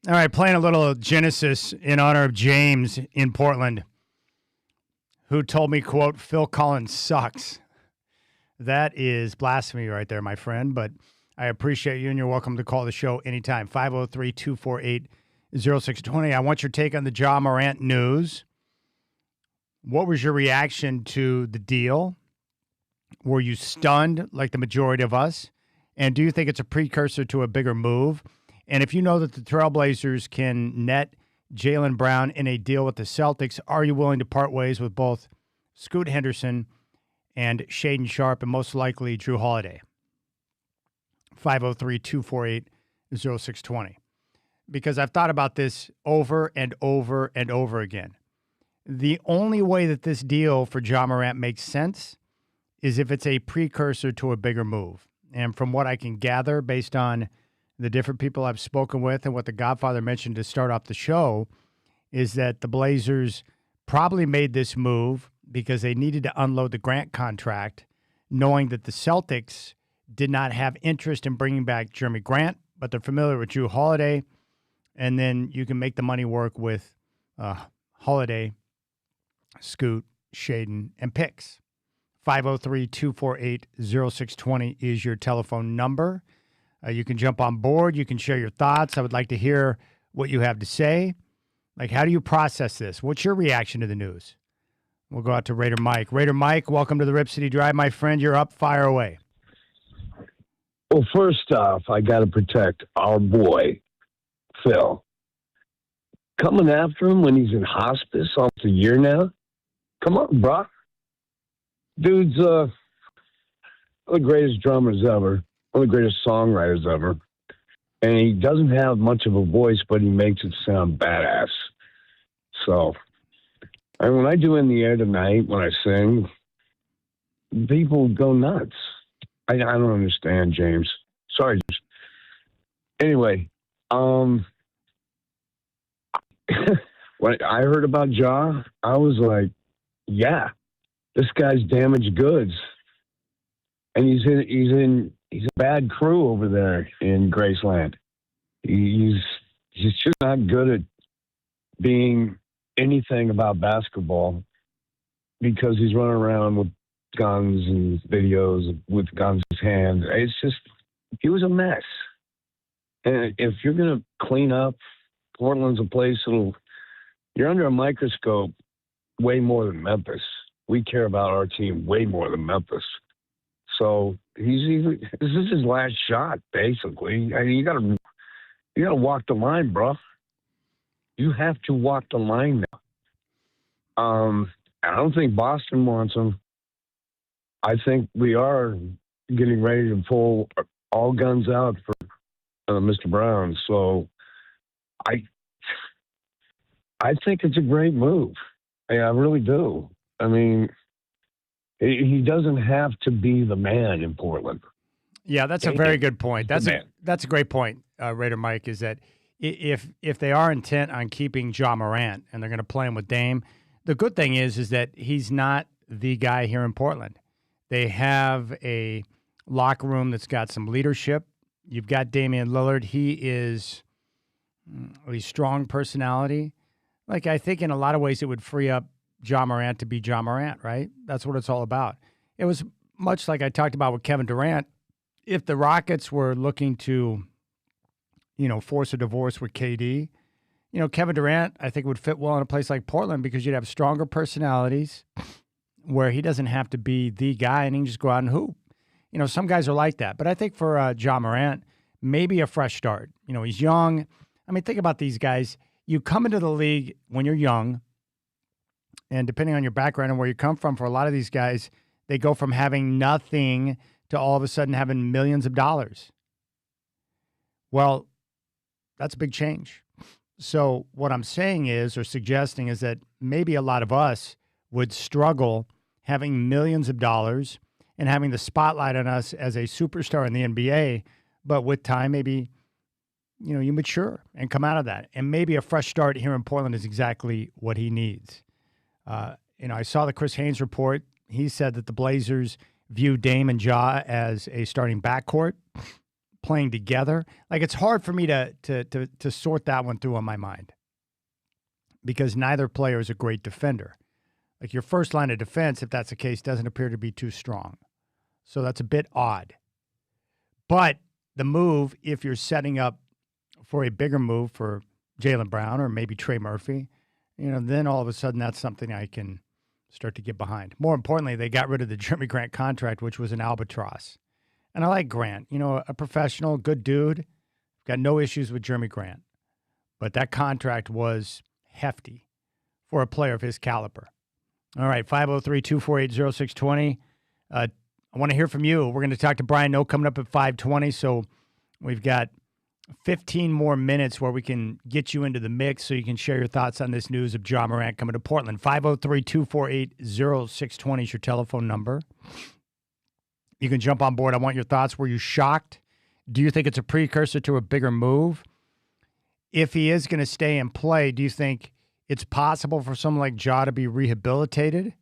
All right, playing a little Genesis in honor of James in Portland, who told me, quote, Phil Collins sucks. That is blasphemy right there, my friend, but I appreciate you, and you're welcome to call the show anytime. 503-248-0620. I want your take on the Ja Morant news. What was your reaction to the deal? Were you stunned like the majority of us? And do you think it's a precursor to a bigger move? And if you know that the Trailblazers can net Jaylen Brown in a deal with the Celtics, are you willing to part ways with both Scoot Henderson and Shaedon Sharpe, and most likely Drew Holiday? 503-248-0620. Because I've thought about this over and over and over again. The only way that this deal for Ja Morant makes sense is if it's a precursor to a bigger move. And from what I can gather, based on the different people I've spoken with and what the Godfather mentioned to start off the show, is that the Blazers probably made this move because they needed to unload the Grant contract, knowing that the Celtics did not have interest in bringing back Jeremy Grant, but they're familiar with Drew Holiday, and then you can make the money work with Holiday, Scoot, Shaedon, and picks. 503-248-0620 is your telephone number. You can jump on board. You can share your thoughts. I would like to hear what you have to say. Like, how do you process this? What's your reaction to the news? We'll go out to Raider Mike. Raider Mike, welcome to the Rip City Drive, my friend. You're up. Fire away.
Well, first off, I got to protect our boy, Phil. Coming after him when he's in hospice almost a year now? Come on, bro. Dude's one of the greatest drummers ever, one of the greatest songwriters ever. And he doesn't have much of a voice, but he makes it sound badass. So, and when I do In the Air Tonight, when I sing, people go nuts. I don't understand, James. Sorry. Anyway, when I heard about Ja, I was like, yeah, this guy's damaged goods. And he's a bad crew over there in Graceland. He's just not good at being anything about basketball because he's running around with guns and videos with guns in his hand. It's just, he was a mess. And if you're going to clean up, Portland's a place you're under a microscope way more than Memphis. We care about our team way more than Memphis. So this is his last shot, basically. I mean, you gotta walk the line, bro. You have to walk the line now. I don't think Boston wants him. I think we are getting ready to pull all guns out for Mr. Brown. So I think it's a great move. I really do. I mean, he doesn't have to be the man in Portland.
Yeah, that's a very good point. That's a great point, Raider Mike, is that if they are intent on keeping Ja Morant and they're going to play him with Dame, the good thing is that he's not the guy here in Portland. They have a locker room that's got some leadership. You've got Damian Lillard. He is a strong personality. Like, I think in a lot of ways it would free up Ja Morant to be Ja Morant, right? That's what it's all about. It was much like I talked about with Kevin Durant. If the Rockets were looking to, force a divorce with KD, Kevin Durant, I think, would fit well in a place like Portland because you'd have stronger personalities where he doesn't have to be the guy and he can just go out and hoop. Some guys are like that. But I think for Ja Morant, maybe a fresh start. He's young. I mean, think about these guys. You come into the league when you're young, and depending on your background and where you come from, for a lot of these guys, they go from having nothing to all of a sudden having millions of dollars. Well, that's a big change. So what I'm saying is, or suggesting, is that maybe a lot of us would struggle having millions of dollars and having the spotlight on us as a superstar in the NBA, but with time, maybe, you mature and come out of that. And maybe a fresh start here in Portland is exactly what he needs. I saw the Chris Haynes report. He said that the Blazers view Dame and Ja as a starting backcourt. playing together. Like, it's hard for me to sort that one through on my mind because neither player is a great defender. Like, your first line of defense, if that's the case, doesn't appear to be too strong. So that's a bit odd. But the move, if you're setting up for a bigger move for Jaylen Brown or maybe Trey Murphy, then all of a sudden that's something I can start to get behind. More importantly, they got rid of the Jeremy Grant contract, which was an albatross. And I like Grant, a professional, good dude. Got no issues with Jeremy Grant. But that contract was hefty for a player of his caliber. All right, 503-248-0620. I want to hear from you. We're going to talk to Brian Noe coming up at 5:20. So we've got 15 more minutes where we can get you into the mix so you can share your thoughts on this news of Ja Morant coming to Portland. 503-248-0620 is your telephone number. You can jump on board. I want your thoughts. Were you shocked? Do you think it's a precursor to a bigger move? If he is going to stay and play, do you think it's possible for someone like Ja to be rehabilitated?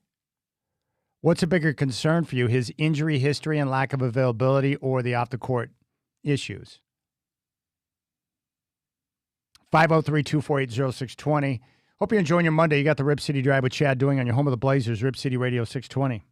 What's a bigger concern for you, his injury history and lack of availability or the off-the-court issues? 503-248-0620. Hope you're enjoying your Monday. You got the Rip City Drive with Chad doing on your home of the Blazers, Rip City Radio 620.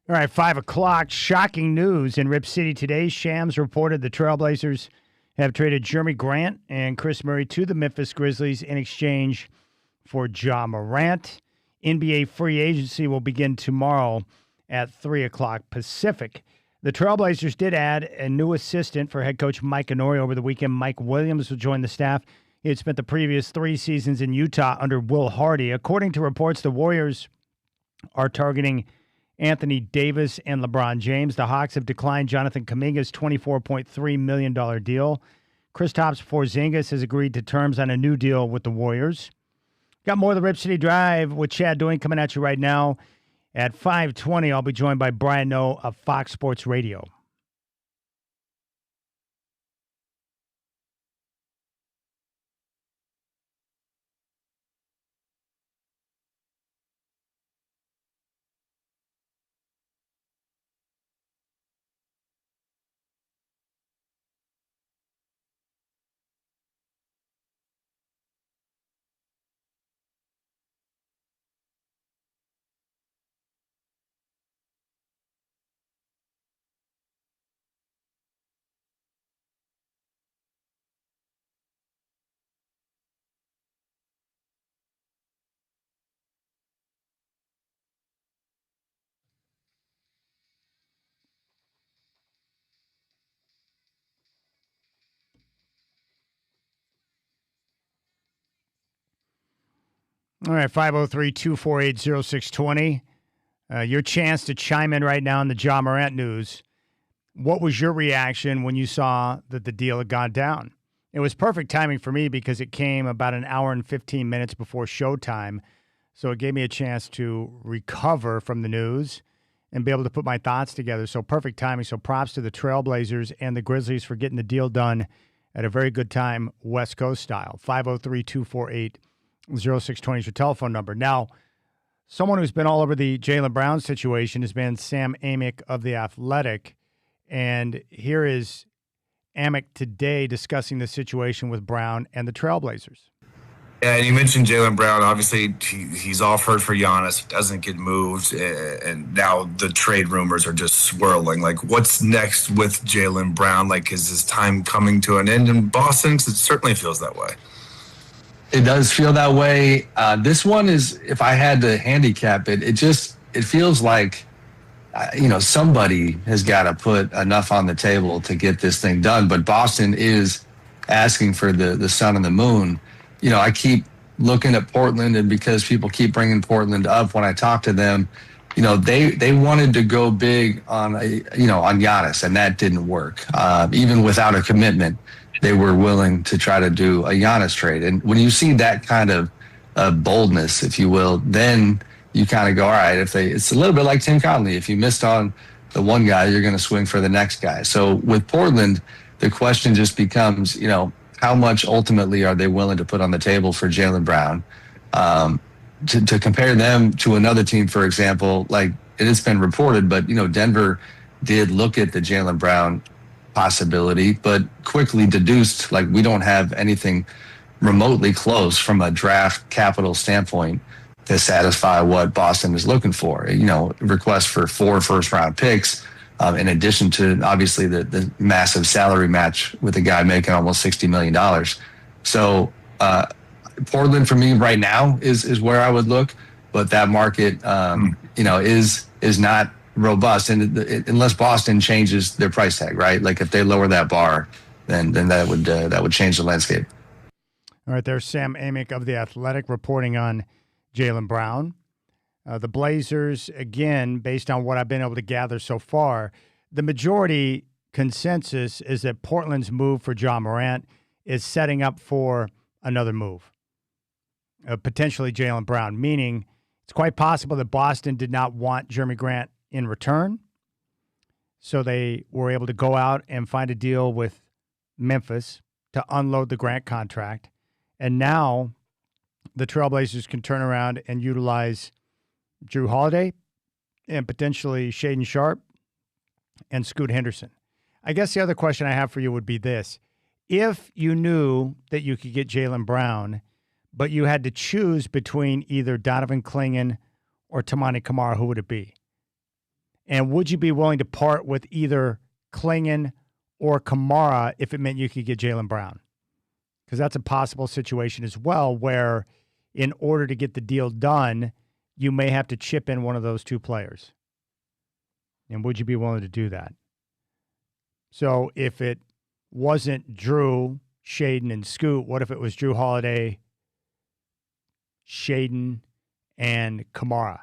All right, 5 o'clock. Shocking news in Rip City today. Shams reported the Trailblazers have traded Jeremy Grant and Chris Murray to the Memphis Grizzlies in exchange for Ja Morant. NBA free agency will begin tomorrow at 3 o'clock Pacific. The Trailblazers did add a new assistant for head coach Mike Inori over the weekend. Mike Williams will join the staff. He had spent the previous 3 seasons in Utah under Will Hardy. According to reports, the Warriors are targeting Anthony Davis and LeBron James. The Hawks have declined Jonathan Kuminga's $24.3 million deal. Kristaps Porzingis has agreed to terms on a new deal with the Warriors. Got more of the Rip City Drive with Chad Doing coming at you right now. At 5:20, I'll be joined by Brian Noe of Fox Sports Radio. All right, 503-248-0620. Your chance to chime in right now on the Ja Morant news. What was your reaction when you saw that the deal had gone down? It was perfect timing for me because it came about an hour and 15 minutes before showtime. So it gave me a chance to recover from the news and be able to put my thoughts together. So perfect timing. So props to the Trailblazers and the Grizzlies for getting the deal done at a very good time, West Coast style. 503-248-0620 is your telephone number. Now, someone who's been all over the Jaylen Brown situation has been Sam Amick of The Athletic. And here is Amick today discussing the situation with Brown and the Trailblazers.
Yeah, and you mentioned Jaylen Brown. Obviously, he's offered for Giannis. He doesn't get moved, and now the trade rumors are just swirling. Like, what's next with Jaylen Brown? Like, is his time coming to an end in Boston? Because it certainly feels that way.
It does feel that way. This one is, if I had to handicap it, it feels like, somebody has got to put enough on the table to get this thing done. But Boston is asking for the sun and the moon. I keep looking at Portland, and because people keep bringing Portland up when I talk to them, they wanted to go big on Giannis, and that didn't work. Even without a commitment, they were willing to try to do a Giannis trade. And when you see that kind of boldness, if you will, then you kind of go, all right, it's a little bit like Tim Conley. If you missed on the one guy, you're going to swing for the next guy. So with Portland, the question just becomes, how much ultimately are they willing to put on the table for Jaylen Brown? To compare them to another team, for example, like it has been reported, but, Denver did look at the Jaylen Brown possibility, but quickly deduced, like, we don't have anything remotely close from a draft capital standpoint to satisfy what Boston is looking for. Requests for 4 first-round picks, in addition to, obviously, the massive salary match with a guy making almost $60 million. So Portland, for me, right now, is where I would look. But that market, is not robust. And unless Boston changes their price tag, right? Like if they lower that bar, then that would change the landscape.
All right, there's Sam Amick of The Athletic reporting on Jaylen Brown. The Blazers, again, based on what I've been able to gather so far, the majority consensus is that Portland's move for Ja Morant is setting up for another move, potentially Jaylen Brown, meaning it's quite possible that Boston did not want Jeremy Grant in return, so they were able to go out and find a deal with Memphis to unload the Grant contract, and now the Trailblazers can turn around and utilize Drew Holiday and potentially Shaedon Sharpe and Scoot Henderson. I guess the other question I have for you would be this. If you knew that you could get Jaylen Brown, but you had to choose between either Donovan Clingan or Tamani Kamara, who would it be? And would you be willing to part with either Klingon or Kamara if it meant you could get Jaylen Brown? Because that's a possible situation as well, where in order to get the deal done, you may have to chip in one of those two players. And would you be willing to do that? So if it wasn't Drew, Shaden, and Scoot, what if it was Drew Holiday, Shaden, and Kamara?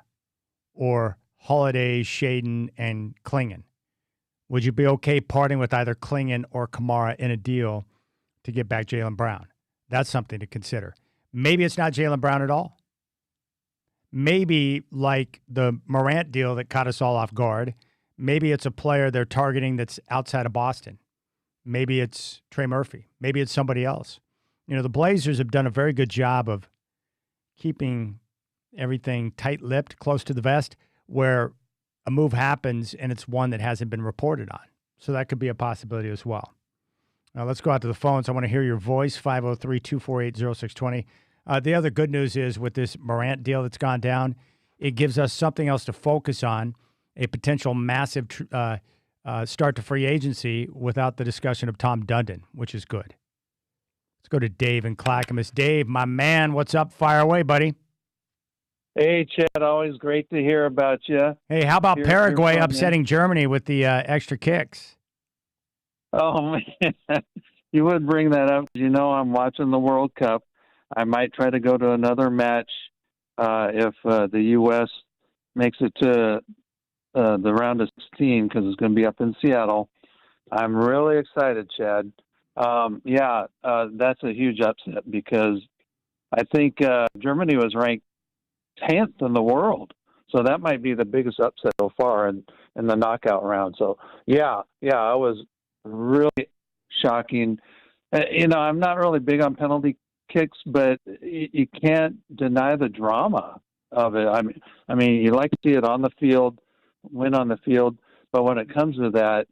Or Holiday, Shaden, and Klingon? Would you be okay parting with either Klingon or Kamara in a deal to get back Jaylen Brown? That's something to consider. Maybe it's not Jaylen Brown at all. Maybe like the Morant deal that caught us all off guard, maybe it's a player they're targeting that's outside of Boston. Maybe it's Trey Murphy. Maybe it's somebody else. You know, the Blazers have done a very good job of keeping everything tight-lipped, close to the vest, where a move happens and it's one that hasn't been reported on. So that could be a possibility as well. Now let's go out to the phones. I want to hear your voice, 503-248-0620. The other good news is with this Morant deal that's gone down, it gives us something else to focus on, a potential massive start to free agency without the discussion of Tom Dundon, which is good. Let's go to Dave in Clackamas. Dave, my man, what's up? Fire away, buddy.
Hey, Chad, always great to hear about you.
Hey, how about
You're
Paraguay
fun,
upsetting
man.
Germany with the extra kicks?
Oh, man, you would bring that up. You know, I'm watching the World Cup. I might try to go to another match if the U.S. makes it to the round of 16 because it's going to be up in Seattle. I'm really excited, Chad. That's a huge upset because I think Germany was ranked 10th in the world. So that might be the biggest upset so far in the knockout round. So, I was really shocking. I'm not really big on penalty kicks, but you can't deny the drama of it. I mean, you like to see it on the field, win on the field, but when it comes to that,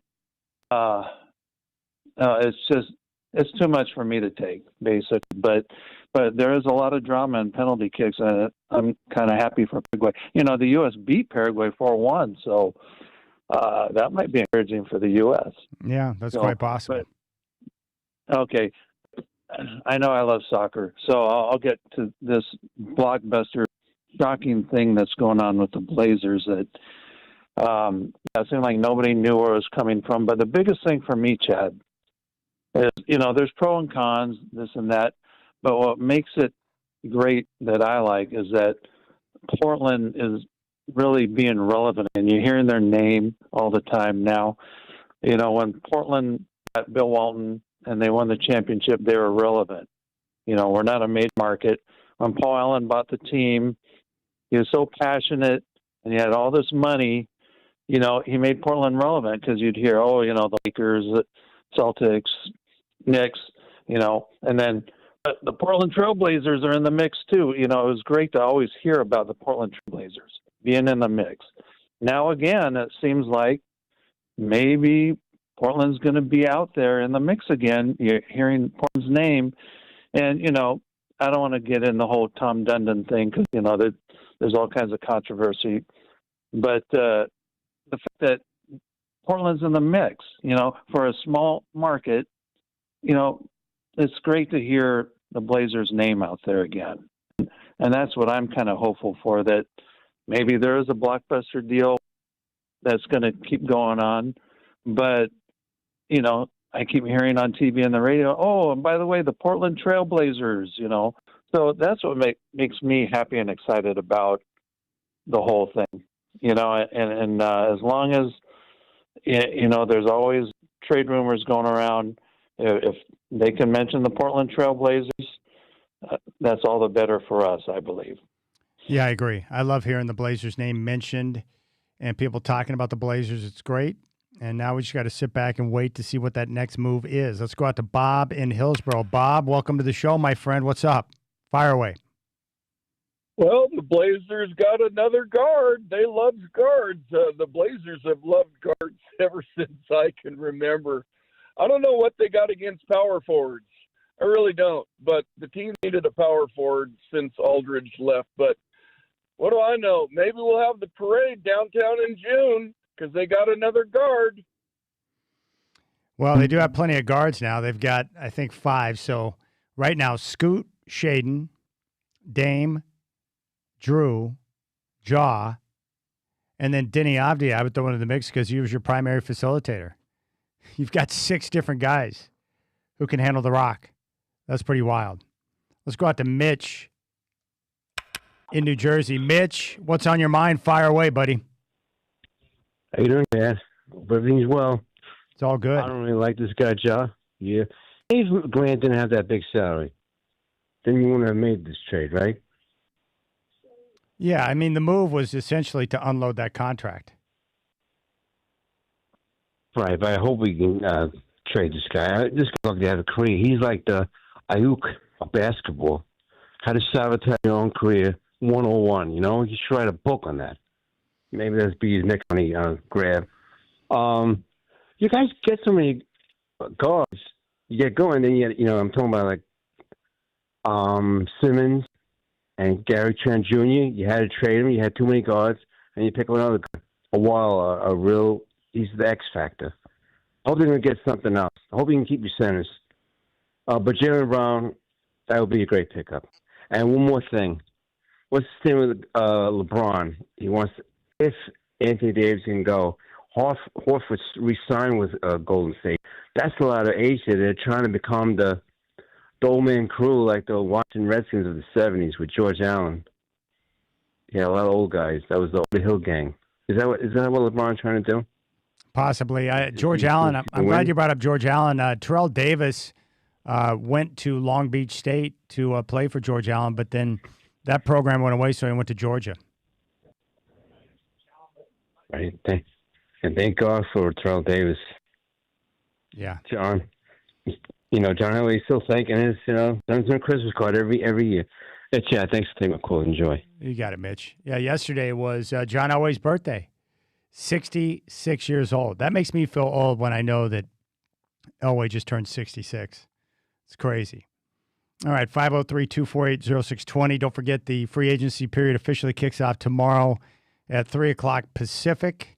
it's too much for me to take, basically. But there is a lot of drama in penalty kicks, and I'm kind of happy for Paraguay. You know, the U.S. beat Paraguay 4-1, so that might be encouraging for the U.S.
Yeah, that's quite possible.
Okay. I know I love soccer, so I'll get to this blockbuster, shocking thing that's going on with the Blazers that it seemed like nobody knew where it was coming from. But the biggest thing for me, Chad, is, there's pros and cons, this and that, but what makes it great that I like is that Portland is really being relevant, and you're hearing their name all the time now. You know, when Portland got Bill Walton and they won the championship, they were relevant. You know, we're not a made market. When Paul Allen bought the team, he was so passionate and he had all this money, he made Portland relevant because you'd hear, the Lakers, Celtics, Knicks, and then the Portland Trailblazers are in the mix too. It was great to always hear about the Portland Trailblazers being in the mix. Now, again, it seems like maybe Portland's going to be out there in the mix again. You're hearing Portland's name. And, I don't want to get in the whole Tom Dundon thing because, there's all kinds of controversy. But the fact that Portland's in the mix, for a small market, it's great to hear the Blazers' name out there again. And that's what I'm kind of hopeful for, that maybe there is a blockbuster deal that's going to keep going on. But, I keep hearing on TV and the radio, oh, and by the way, the Portland Trailblazers, So that's what makes me happy and excited about the whole thing, and as long as, there's always trade rumors going around. If they can mention the Portland Trailblazers, that's all the better for us, I believe.
Yeah, I agree. I love hearing the Blazers name mentioned and people talking about the Blazers. It's great. And now we just got to sit back and wait to see what that next move is. Let's go out to Bob in Hillsborough. Bob, welcome to the show, my friend. What's up? Fire away.
Well, the Blazers got another guard. They love guards. The Blazers have loved guards ever since I can remember. I don't know what they got against power forwards. I really don't. But the team needed a power forward since Aldridge left. But what do I know? Maybe we'll have the parade downtown in June because they got another guard.
Well, they do have plenty of guards now. They've got, I think, 5. So right now, Scoot, Shaden, Dame, Drew, Ja, and then Denny Avdia, I would throw into the mix because he was your primary facilitator. You've got 6 different guys who can handle the rock. That's pretty wild. Let's go out to Mitch in New Jersey. Mitch, what's on your mind? Fire away, buddy.
How you doing, Dad? Hope everything's well.
It's all good.
I don't really like this guy, Ja. Yeah. Dave Grant didn't have that big salary. Then you wouldn't have made this trade, right?
Yeah, I mean, the move was essentially to unload that contract.
Right, but I hope we can trade this guy. This guy has a career. He's like the Ayuk of basketball. How to sabotage your own career, 101, you know? You should write a book on that. Maybe that's be his next money grab. You guys get so many guards. You get going, then I'm talking about like Simmons and Gary Trent Jr. You had to trade him. You had too many guards, and you pick up another guy. He's the X factor. I hope they're going to get something else. I hope you can keep your centers. But Jaylen Brown, that would be a great pickup. And one more thing. What's the thing with LeBron? He wants, if Anthony Davis can go, Horford re-signed with Golden State. That's a lot of age there. They're trying to become the old man crew like the Washington Redskins of the 70s with George Allen. Yeah, a lot of old guys. That was the Hill Gang. Is that what LeBron's trying to do?
Possibly. George Allen, I'm glad you brought up George Allen. Terrell Davis went to Long Beach State to play for George Allen, but then that program went away, so he went to Georgia.
Right. And thank God for Terrell Davis.
Yeah.
John Elway's still thanking us, sends him a Christmas card every year. Yeah, thanks for taking my call. Enjoy.
You got it, Mitch. Yeah, yesterday was John Elway's birthday. 66 years old. That makes me feel old when I know that Elway just turned 66. It's crazy. All right, 503-248-0620. Don't forget the free agency period officially kicks off tomorrow at 3 o'clock Pacific.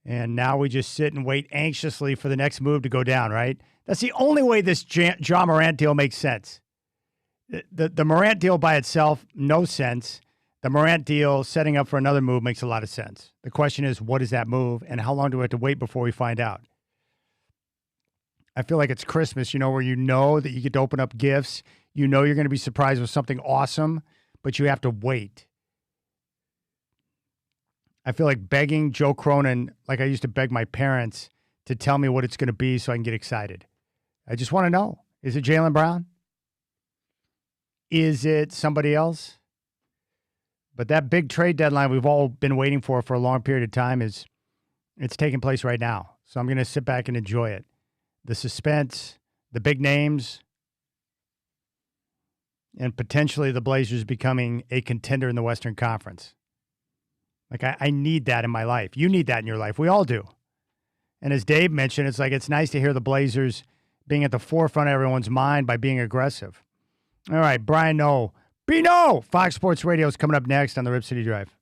And now we just sit and wait anxiously for the next move to go down, right? That's the only way this Ja Morant deal makes sense. The Morant deal by itself, no sense. The Morant deal setting up for another move makes a lot of sense. The question is, what is that move, and how long do we have to wait before we find out? I feel like it's Christmas, where you know that you get to open up gifts. You know you're going to be surprised with something awesome, but you have to wait. I feel like begging Joe Cronin, like I used to beg my parents, to tell me what it's going to be so I can get excited. I just want to know. Is it Jaylen Brown? Is it somebody else? But that big trade deadline we've all been waiting for a long period of time it's taking place right now. So I'm going to sit back and enjoy it. The suspense, the big names, and potentially the Blazers becoming a contender in the Western Conference. Like, I need that in my life. You need that in your life. We all do. And as Dave mentioned, it's nice to hear the Blazers being at the forefront of everyone's mind by being aggressive. All right, Brian No. Bino! Fox Sports Radio is coming up next on the Rip City Drive.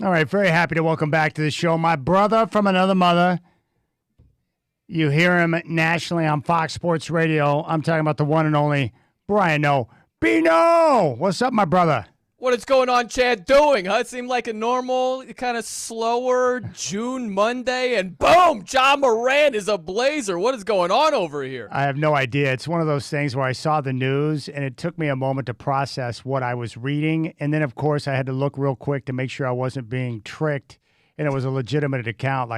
All right, very happy to welcome back to the show my brother from another mother. You hear him nationally on Fox Sports Radio. I'm talking about the one and only Brian No. Bino! What's up, my brother?
What is going on, Chad, doing? Huh? It seemed like a normal, kind of slower June Monday, and boom, Ja Morant is a Blazer. What is going on over here?
I have no idea. It's one of those things where I saw the news, and it took me a moment to process what I was reading. And then, of course, I had to look real quick to make sure I wasn't being tricked, and it was a legitimate account.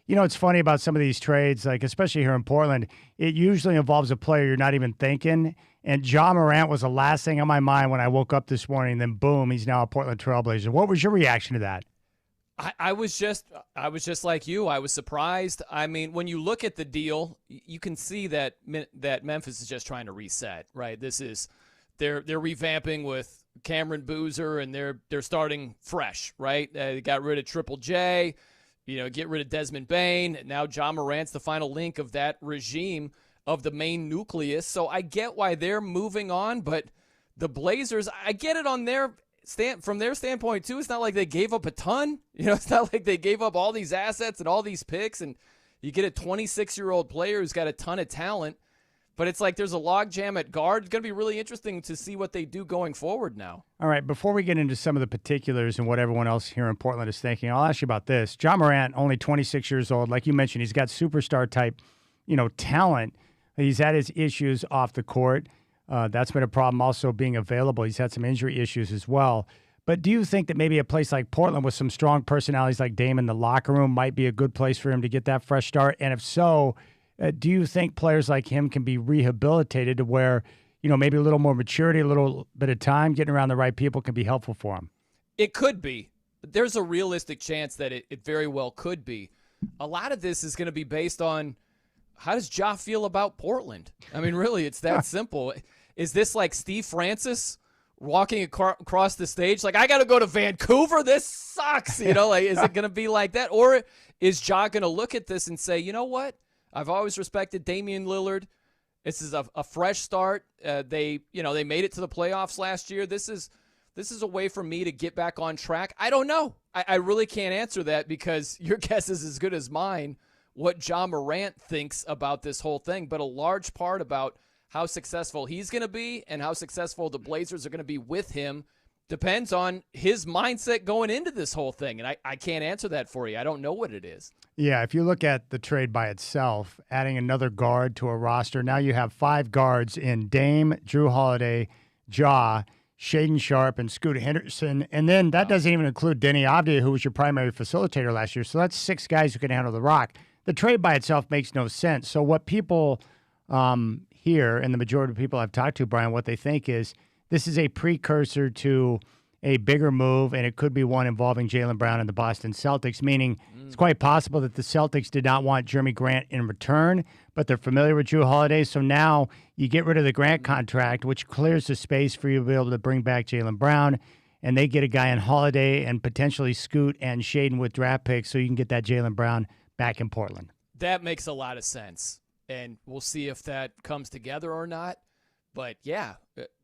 It's funny about some of these trades, like especially here in Portland, it usually involves a player you're not even thinking. And Ja Morant was the last thing on my mind when I woke up this morning. Then boom, he's now a Portland Trailblazer. What was your reaction to that?
I was just like you. I was surprised. I mean, when you look at the deal, you can see that Memphis is just trying to reset, right? They're revamping with Cameron Boozer, and they're starting fresh, right? They got rid of Triple J, get rid of Desmond Bain. Now Ja Morant's the final link of that regime of the main nucleus. So I get why they're moving on, but the Blazers, I get it on from their standpoint too. It's not like they gave up a ton. It's not like they gave up all these assets and all these picks, and you get a 26-year-old player who's got a ton of talent. But it's like there's a logjam at guard. It's going to be really interesting to see what they do going forward now.
All right, before we get into some of the particulars and what everyone else here in Portland is thinking, I'll ask you about this. Ja Morant, only 26 years old. Like you mentioned, he's got superstar type, talent. He's had his issues off the court. That's been a problem also being available. He's had some injury issues as well. But do you think that maybe a place like Portland with some strong personalities like Dame in the locker room might be a good place for him to get that fresh start? And if so, do you think players like him can be rehabilitated to where, maybe a little more maturity, a little bit of time, getting around the right people can be helpful for him?
It could be. There's a realistic chance that it very well could be. A lot of this is going to be based on how does Ja feel about Portland? I mean, really, it's that simple. Is this like Steve Francis walking across the stage? Like, I got to go to Vancouver? This sucks. Is it going to be like that? Or is Ja going to look at this and say, you know what? I've always respected Damian Lillard. This is a fresh start. They made it to the playoffs last year. This is a way for me to get back on track. I don't know. I really can't answer that because your guess is as good as mine what Ja Morant thinks about this whole thing, but a large part about how successful he's going to be and how successful the Blazers are going to be with him depends on his mindset going into this whole thing, and I can't answer that for you. I don't know what it is.
Yeah, if you look at the trade by itself, adding another guard to a roster, now you have 5 guards in Dame, Drew Holiday, Ja, Shaden Sharp, and Scoot Henderson, and then that doesn't even include Denny Avdia, who was your primary facilitator last year, so that's 6 guys who can handle the rock. The trade by itself makes no sense. So what people hear, and the majority of people I've talked to, Brian, what they think is this is a precursor to a bigger move, and it could be one involving Jaylen Brown and the Boston Celtics, meaning it's quite possible that the Celtics did not want Jeremy Grant in return, but they're familiar with Drew Holiday. So now you get rid of the Grant contract, which clears the space for you to be able to bring back Jaylen Brown, and they get a guy in Holiday and potentially Scoot and Shaden with draft picks so you can get that Jaylen Brown back in Portland.
That makes a lot of sense, and we'll see if that comes together or not. But, yeah,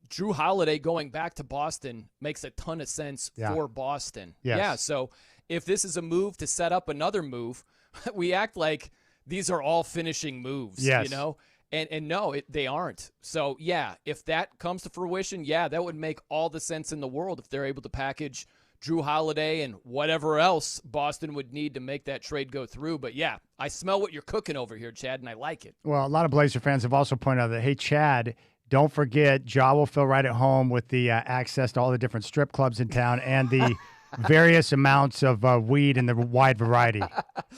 Drew Holiday going back to Boston makes a ton of sense for Boston.
Yes.
Yeah, so if this is a move to set up another move, we act like these are all finishing moves, And no, they aren't. So, yeah, if that comes to fruition, that would make all the sense in the world if they're able to package Drew Holiday and whatever else Boston would need to make that trade go through. But, yeah, I smell what you're cooking over here, Chad, and I like it.
Well, a lot of Blazer fans have also pointed out that, hey, Chad, don't forget Ja will feel right at home with the access to all the different strip clubs in town and the various amounts of weed in the wide variety. And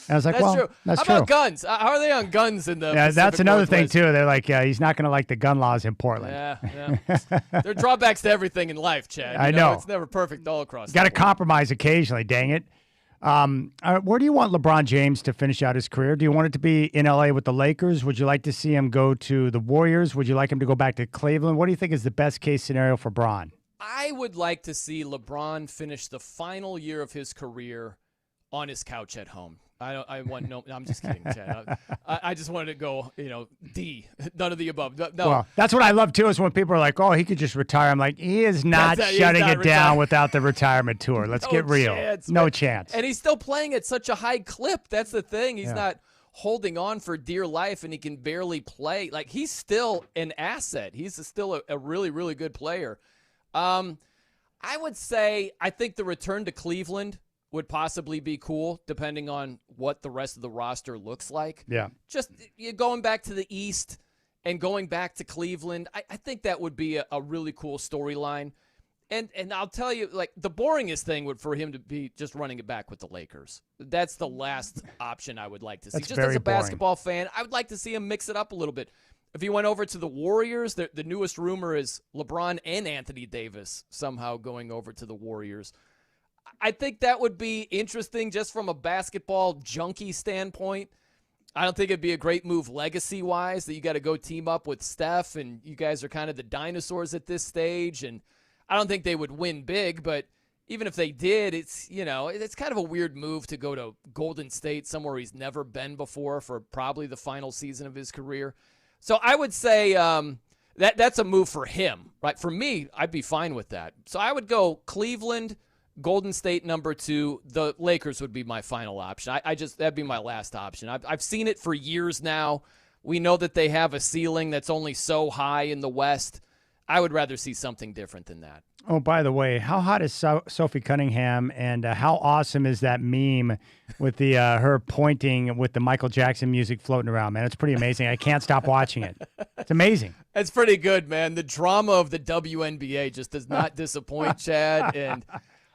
I was like,
that's
well,
true.
that's
How
true.
about guns? How are they on guns in the Pacific
that's another thing,
Northwest?
too. They're like, he's not going to like the gun laws in Portland.
Yeah. There are drawbacks to everything in life, Chad.
I know.
It's never perfect all across.
Got to compromise occasionally, dang it. Where do you want LeBron James to finish out his career? Do you want it to be in L.A. with the Lakers? Would you like to see him go to the Warriors? Would you like him to go back to Cleveland? What do you think is the best case scenario for Bron?
I would like to see LeBron finish the final year of his career on his couch at home. I want no. I'm just kidding, Chad. I just wanted to go, D. None of the above. No.
Well, that's what I love too. Is when people are like, "Oh, he could just retire." I'm like, he is not shutting it down without the retirement tour. Let's get real. No chance.
And he's still playing at such a high clip. That's the thing. He's not holding on for dear life, and he can barely play. Like, he's still an asset. He's still a really, really good player. I would say I think the return to Cleveland would possibly be cool, depending on what the rest of the roster looks like.
Yeah.
Just going back to the East and going back to Cleveland, I think that would be a really cool storyline. And I'll tell you, like, the boringest thing would for him to be just running it back with the Lakers. That's the last option I would like to see.
That's
just
very
as a
boring.
basketball fan, I would like to see him mix it up a little bit. If he went over to the Warriors, the newest rumor is LeBron and Anthony Davis somehow going over to the Warriors. I think that would be interesting just from a basketball junkie standpoint. I don't think it'd be a great move legacy-wise that you got to go team up with Steph, and you guys are kind of the dinosaurs at this stage, and I don't think they would win big, but even if they did, it's kind of a weird move to go to Golden State, somewhere he's never been before, for probably the final season of his career. So I would say that's a move for him, right? For me, I'd be fine with that. So I would go Cleveland, Golden State number 2. The Lakers would be my final option. That'd be my last option. I've seen it for years now. We know that they have a ceiling that's only so high in the West. I would rather see something different than that.
Oh, by the way, how hot is Sophie Cunningham, and how awesome is that meme with the her pointing with the Michael Jackson music floating around, man? It's pretty amazing. I can't stop watching it. It's amazing.
It's pretty good, man. The drama of the WNBA just does not disappoint, Chad. And,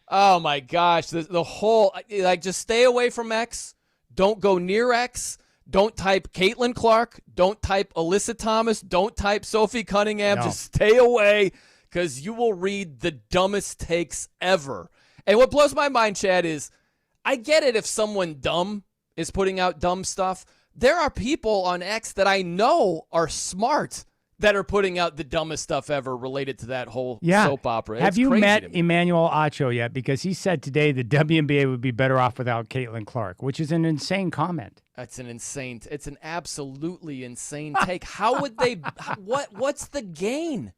oh, my gosh, the whole – just stay away from X. Don't go near X. Don't type Caitlin Clark. Don't type Alyssa Thomas. Don't type Sophie Cunningham.
No.
Just stay away, because you will read the dumbest takes ever. And what blows my mind, Chad, is I get it if someone dumb is putting out dumb stuff. There are people on X that I know are smart that are putting out the dumbest stuff ever related to that whole soap opera.
Have you met Emmanuel Acho yet? Because he said today the WNBA would be better off without Caitlin Clark, which is an insane comment.
It's an absolutely insane take. How would they, what's the gain?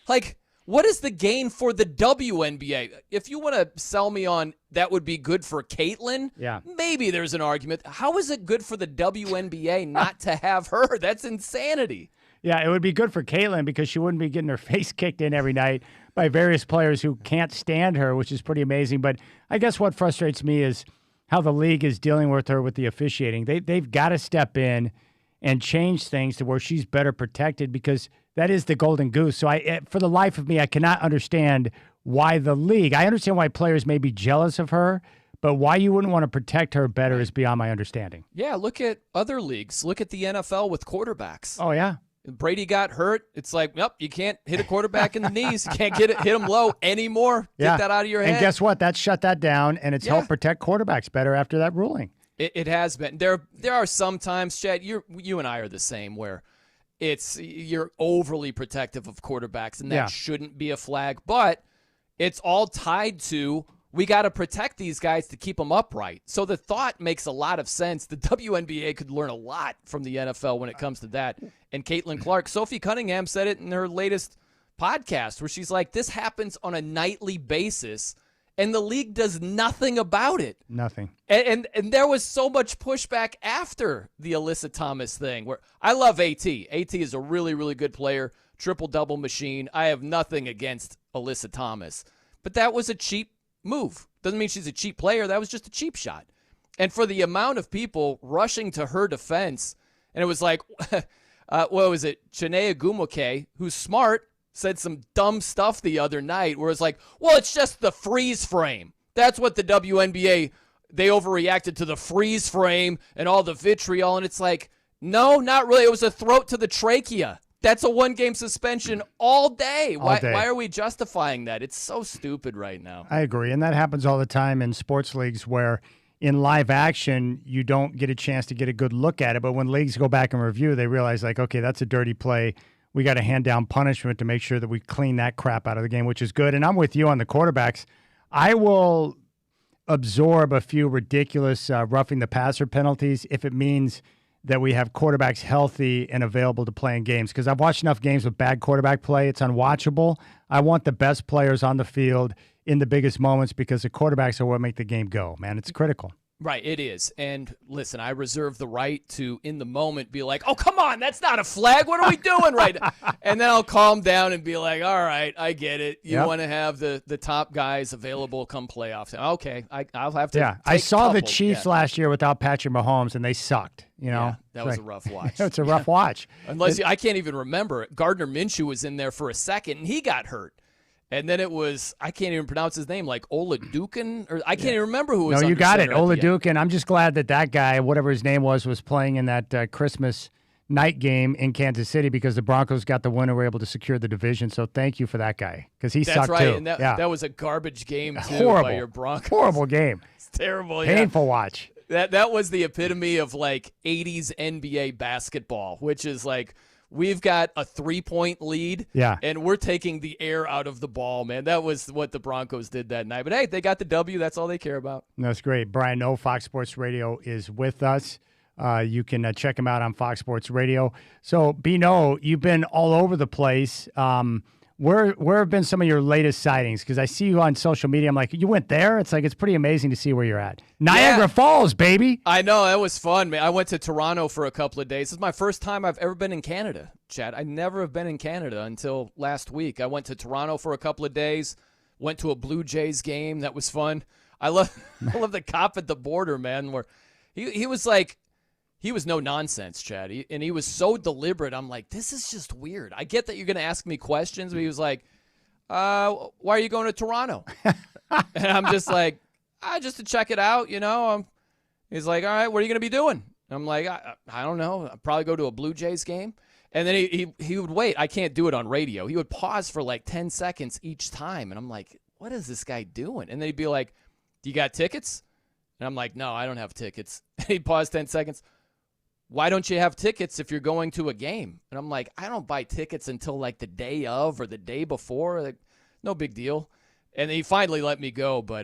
Like, what is the gain for the WNBA? If you want to sell me on that would be good for Caitlin, maybe there's an argument. How is it good for the WNBA not to have her? That's insanity.
Yeah, it would be good for Caitlin because she wouldn't be getting her face kicked in every night by various players who can't stand her, which is pretty amazing. But I guess what frustrates me is how the league is dealing with her with the officiating. They've got to step in and change things to where she's better protected, because that is the golden goose. So for the life of me, I cannot understand why the league – I understand why players may be jealous of her, but why you wouldn't want to protect her better is beyond my understanding.
Yeah, look at other leagues. Look at the NFL with quarterbacks.
Oh, yeah.
Brady got hurt. It's like, nope, you can't hit a quarterback in the knees. You can't hit him low anymore. Get that out of your head.
And guess what? That shut that down, and it's helped protect quarterbacks better after that ruling.
It has been. There are some times, Chad, you and I are the same, where you're overly protective of quarterbacks, and that shouldn't be a flag. But it's all tied to, we got to protect these guys to keep them upright. So the thought makes a lot of sense. The WNBA could learn a lot from the NFL when it comes to that. And Caitlin Clark, Sophie Cunningham said it in her latest podcast, where she's like, this happens on a nightly basis, and the league does nothing about it.
Nothing.
And there was so much pushback after the Alyssa Thomas thing, where I love AT. AT is a really, really good player, triple-double machine. I have nothing against Alyssa Thomas. But that was a cheap move. Doesn't mean she's a cheap player. That was just a cheap shot. And for the amount of people rushing to her defense, and it was like, what was it? Chinea Gumuke, who's smart, said some dumb stuff the other night where it's like, well, it's just the freeze frame. That's what the WNBA, they overreacted to the freeze frame and all the vitriol. And it's like, no, not really. It was a throat to the trachea. That's a one-game suspension all day. Why are we justifying that? It's so stupid right now.
I agree, and that happens all the time in sports leagues where in live action you don't get a chance to get a good look at it, but when leagues go back and review, they realize, like, okay, that's a dirty play. We got to hand down punishment to make sure that we clean that crap out of the game, which is good. And I'm with you on the quarterbacks. absorb a few ridiculous roughing the passer penalties if it means that we have quarterbacks healthy and available to play in games. Because I've watched enough games with bad quarterback play. It's unwatchable. I want the best players on the field in the biggest moments because the quarterbacks are what make the game go, man. It's critical.
Right, it is. And listen, I reserve the right to, in the moment, be like, oh, come on, that's not a flag. What are we doing right now? And then I'll calm down and be like, all right, I get it. You want to have the top guys available come playoff time. Okay, I'll have to.
Yeah, I saw the Chiefs last year without Patrick Mahomes, and they sucked. You know,
that was a rough watch.
It's a rough watch.
I can't even remember it. Gardner Minshew was in there for a second, and he got hurt. And then it was, I can't even pronounce his name, like Oladukin, or I can't even remember who was.
No, you got it,
Oladukin.
Oladukin. I'm just glad that guy, whatever his name was playing in that Christmas night game in Kansas City because the Broncos got the win and were able to secure the division. So thank you for that guy because he sucked
right.
too.
And that was a garbage game too
horrible,
by your Broncos.
Horrible game.
It's terrible.
Painful watch.
That was the epitome of like 80s NBA basketball, which is like, we've got a 3-point lead, and we're taking the air out of the ball, man. That was what the Broncos did that night. But, hey, they got the W. That's all they care about.
That's great. Brian Noe, Fox Sports Radio, is with us. You can check him out on Fox Sports Radio. So, Bino, you've been all over the place. Where have been some of your latest sightings? Because I see you on social media. I'm like, you went there? It's like it's pretty amazing to see where you're at. Niagara Falls, baby.
I know. That was fun, man. I went to Toronto for a couple of days. This is my first time I've ever been in Canada, Chad. I never have been in Canada until last week. I went to Toronto for a couple of days, went to a Blue Jays game. That was fun. I love the cop at the border, man, where he was like, he was no nonsense, Chad, and he was so deliberate. I'm like, this is just weird. I get that you're going to ask me questions, but he was like, why are you going to Toronto? And I'm just like, just to check it out, you know. He's like, all right, what are you going to be doing? I'm like, I don't know. I'll probably go to a Blue Jays game. And then he would wait. I can't do it on radio. He would pause for like 10 seconds each time. And I'm like, what is this guy doing? And then he'd be like, do you got tickets? And I'm like, no, I don't have tickets. He'd pause 10 seconds. Why don't you have tickets if you're going to a game? And I'm like, I don't buy tickets until like the day of or the day before. Like, no big deal. And he finally let me go. But,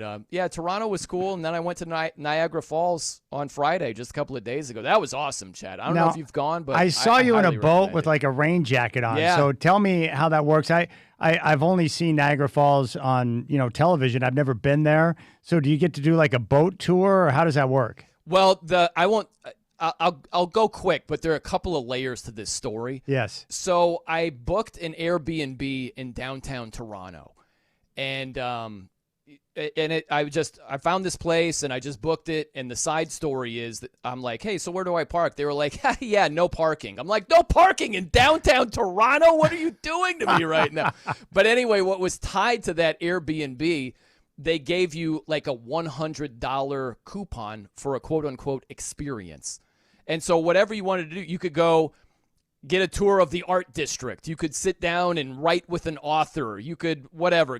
Toronto was cool. And then I went to Niagara Falls on Friday just a couple of days ago. That was awesome, Chad. I don't know if you've gone, but
I saw you in a boat with like a rain jacket on.
Yeah.
So tell me how that works. I've only seen Niagara Falls on, television. I've never been there. So do you get to do like a boat tour or how does that work?
Well, I'll go quick, but there are a couple of layers to this story.
Yes.
So I booked an Airbnb in downtown Toronto, and I found this place and I just booked it. And the side story is that I'm like, hey, so where do I park? They were like, yeah, no parking. I'm like, no parking in downtown Toronto? What are you doing to me right now? But anyway, what was tied to that Airbnb, they gave you like a $100 coupon for a quote unquote experience. And so whatever you wanted to do, you could go get a tour of the art district. You could sit down and write with an author. You could,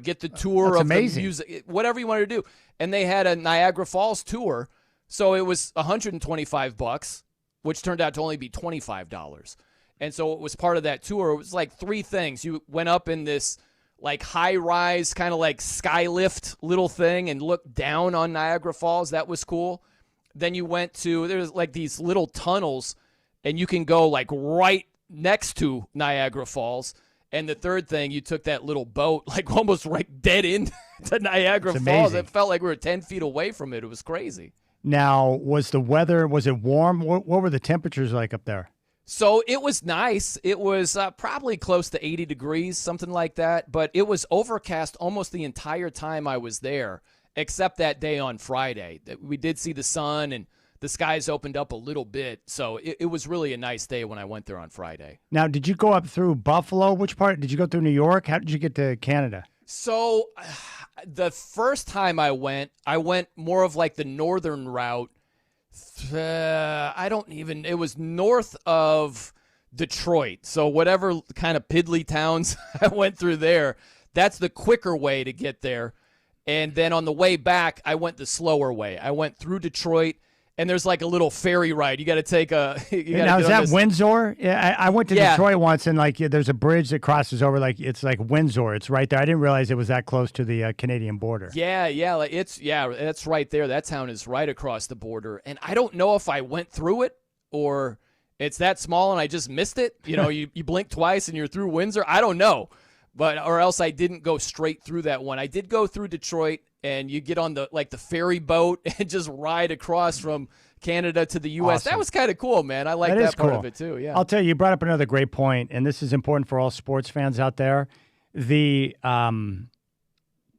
get the tour of the music, whatever you wanted to do. And they had a Niagara Falls tour. So it was $125, which turned out to only be $25. And so it was part of that tour. It was like three things. You went up in this like high-rise kind of like skylift little thing and looked down on Niagara Falls. That was cool. Then you went to, there's like these little tunnels, and you can go like right next to Niagara Falls. And the third thing, you took that little boat like almost right dead into Niagara Falls. It felt like we were 10 feet away from it. It was crazy.
Now, was the weather, was it warm? What were the temperatures like up there?
So it was nice. It was probably close to 80 degrees, something like that. But it was overcast almost the entire time I was there, except that day on Friday. We did see the sun and the skies opened up a little bit. So it was really a nice day when I went there on Friday.
Now, did you go up through Buffalo? Which part? Did you go through New York? How did you get to Canada?
So the first time I went more of like the northern route. It was north of Detroit. So whatever kind of piddly towns I went through there, that's the quicker way to get there. And then on the way back, I went the slower way. I went through Detroit, and there's like a little ferry ride. You got to take a.
Now is that Windsor? Yeah, I went to Detroit once, and like there's a bridge that crosses over. Like it's like Windsor. It's right there. I didn't realize it was that close to the Canadian border.
Yeah, that's right there. That town is right across the border, and I don't know if I went through it or it's that small and I just missed it. You know, you blink twice and you're through Windsor. I don't know, or else I didn't go straight through that one. I did go through Detroit. And you get on the ferry boat and just ride across from Canada to the U.S.
Awesome.
That was kind of cool, man. I like that part of it too. Yeah,
I'll tell you, you brought up another great point, and this is important for all sports fans out there. The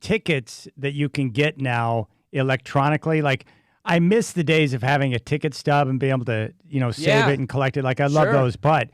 tickets that you can get now electronically, like I miss the days of having a ticket stub and being able to, save it and collect it. Like I love those, but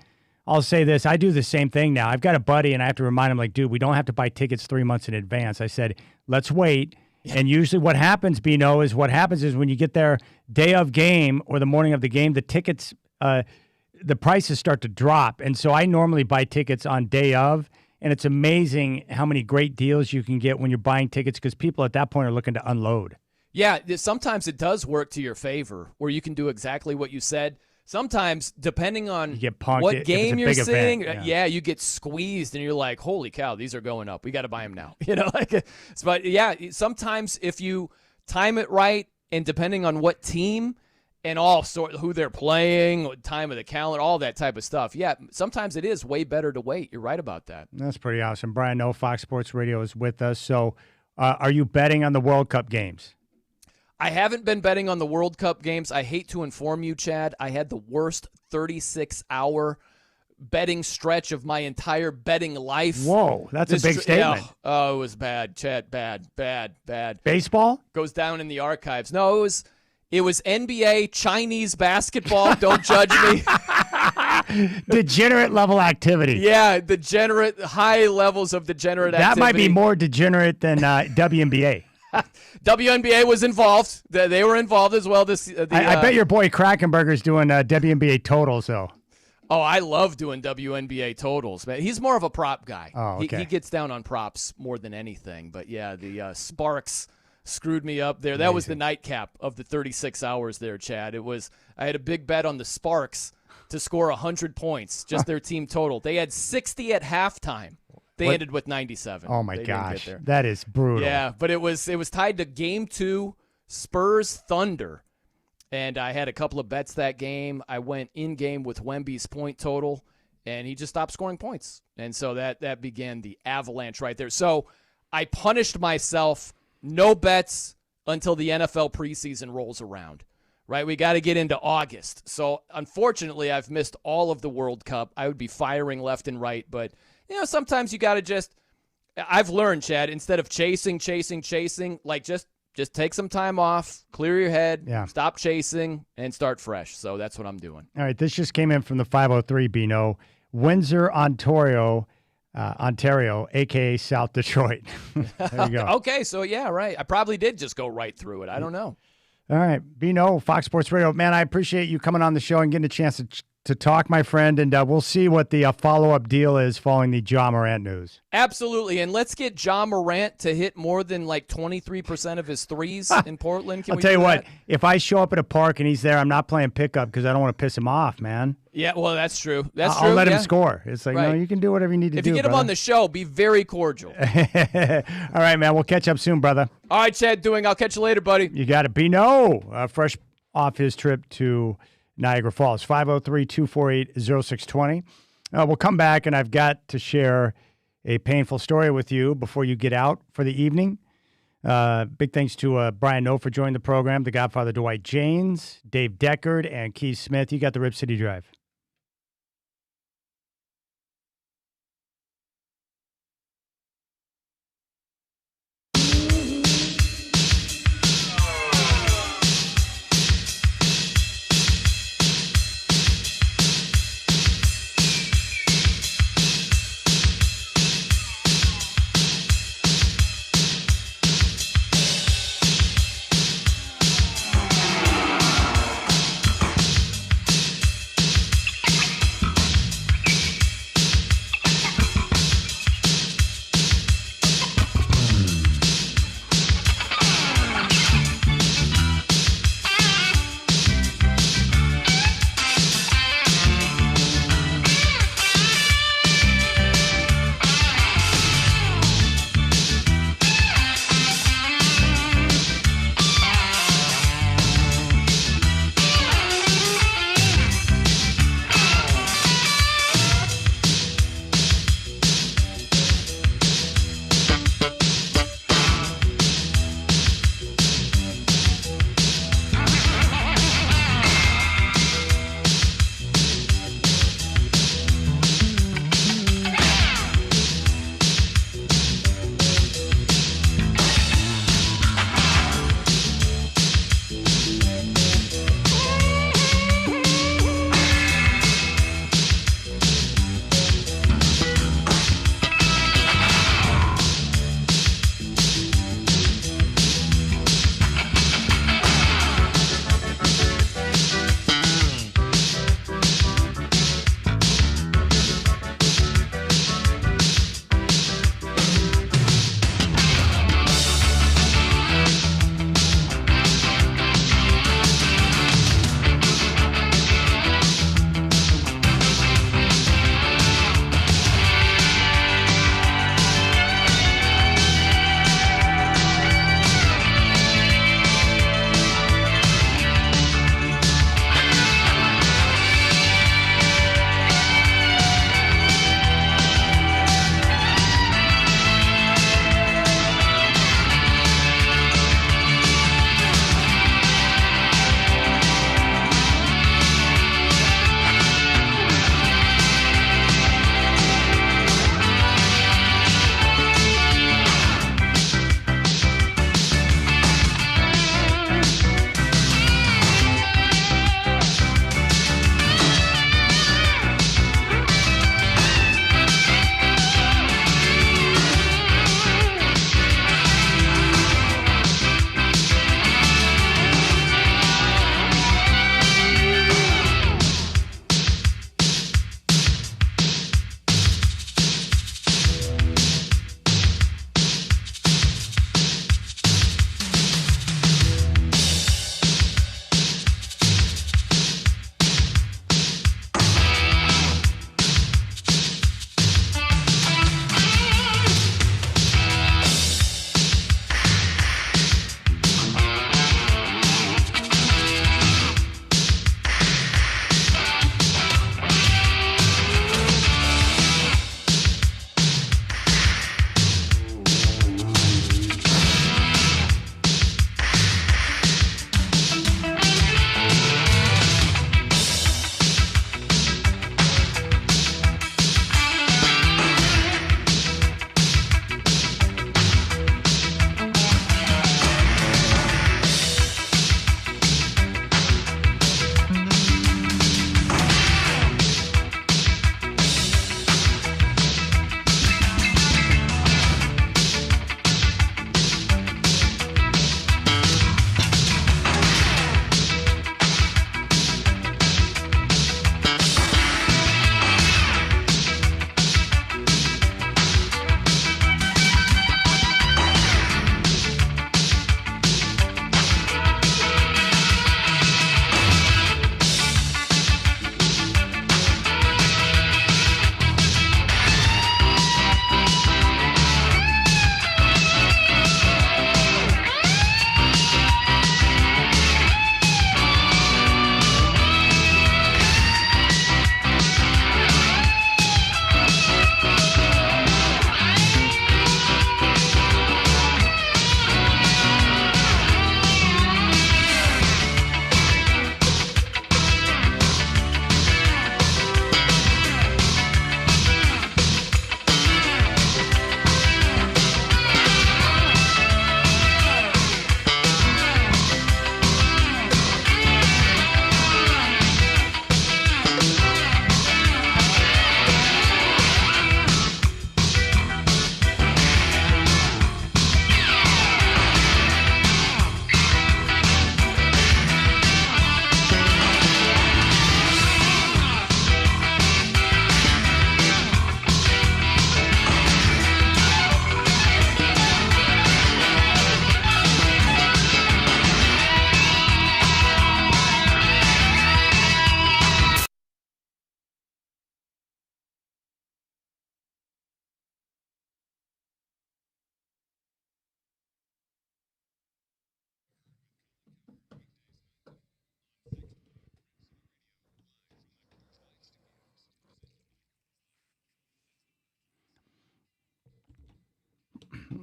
I'll say this: I do the same thing now. I've got a buddy, and I have to remind him, like, dude, we don't have to buy tickets 3 months in advance. I said, let's wait. And usually what happens, Bino, is when you get there day of game or the morning of the game, the tickets, the prices start to drop. And so I normally buy tickets on day of, and it's amazing how many great deals you can get when you're buying tickets because people at that point are looking to unload.
Yeah, sometimes it does work to your favor where you can do exactly what you said. Sometimes, depending on what game you're seeing, you get squeezed and you're like, holy cow, these are going up. We got to buy them now. But yeah, sometimes if you time it right and depending on what team and who they're playing, time of the calendar, all that type of stuff. Yeah, sometimes it is way better to wait. You're right about that.
That's pretty awesome. Brian Noe, Fox Sports Radio is with us. So are you betting on the World Cup games?
I haven't been betting on the World Cup games. I hate to inform you, Chad. I had the worst 36-hour betting stretch of my entire betting life.
Whoa, that's a big statement.
Oh, it was bad, Chad. Bad.
Baseball?
Goes down in the archives. No, it was NBA, Chinese basketball. Don't judge me.
Degenerate level activity.
Yeah, high levels of degenerate activity.
That might be more degenerate than WNBA.
WNBA was involved. They were involved as well.
I bet your boy Krakenberger's doing WNBA totals, though.
Oh, I love doing WNBA totals, man. He's more of a prop guy.
Oh, okay.
He gets down on props more than anything. But, yeah, the Sparks screwed me up there. That
Amazing.
Was the nightcap of the 36 hours there, Chad. I had a big bet on the Sparks to score 100 points, just their team total. They had 60 at halftime. They ended with 97.
Oh, my gosh. That is brutal.
Yeah, but it was tied to Game 2, Spurs-Thunder. And I had a couple of bets that game. I went in-game with Wemby's point total, and he just stopped scoring points. And so that began the avalanche right there. So I punished myself, no bets until the NFL preseason rolls around. Right? We got to get into August. So, unfortunately, I've missed all of the World Cup. I would be firing left and right, but sometimes you got to I've learned, Chad, instead of chasing, like just take some time off, clear your head, stop chasing, and start fresh. So that's what I'm doing.
All right, this just came in from the 503, Bino. Windsor, Ontario, a.k.a. South Detroit. There you go.
Okay, so yeah, right. I probably did just go right through it. I don't know.
All right, Bino, Fox Sports Radio. Man, I appreciate you coming on the show and getting a chance to talk, my friend, and we'll see what the follow-up deal is following the Ja Morant news.
Absolutely, and let's get Ja Morant to hit more than like 23% of his threes in Portland.
I'll tell you what, if I show up at a park and he's there, I'm not playing pickup because I don't want to piss him off, man.
Yeah, well, that's true.
I'll let him score. It's like, no, you can do whatever you need to do,
If you get him on the show, be very cordial.
All right, man, we'll catch up soon, brother.
All right, Chad, I'll catch you later, buddy.
You got it. Bino, fresh off his trip to Niagara Falls, 503-248-0620. We'll come back, and I've got to share a painful story with you before you get out for the evening. Big thanks to Brian Noe for joining the program, the Godfather Dwight James, Dave Deckard, and Keith Smith. You got the Rip City Drive.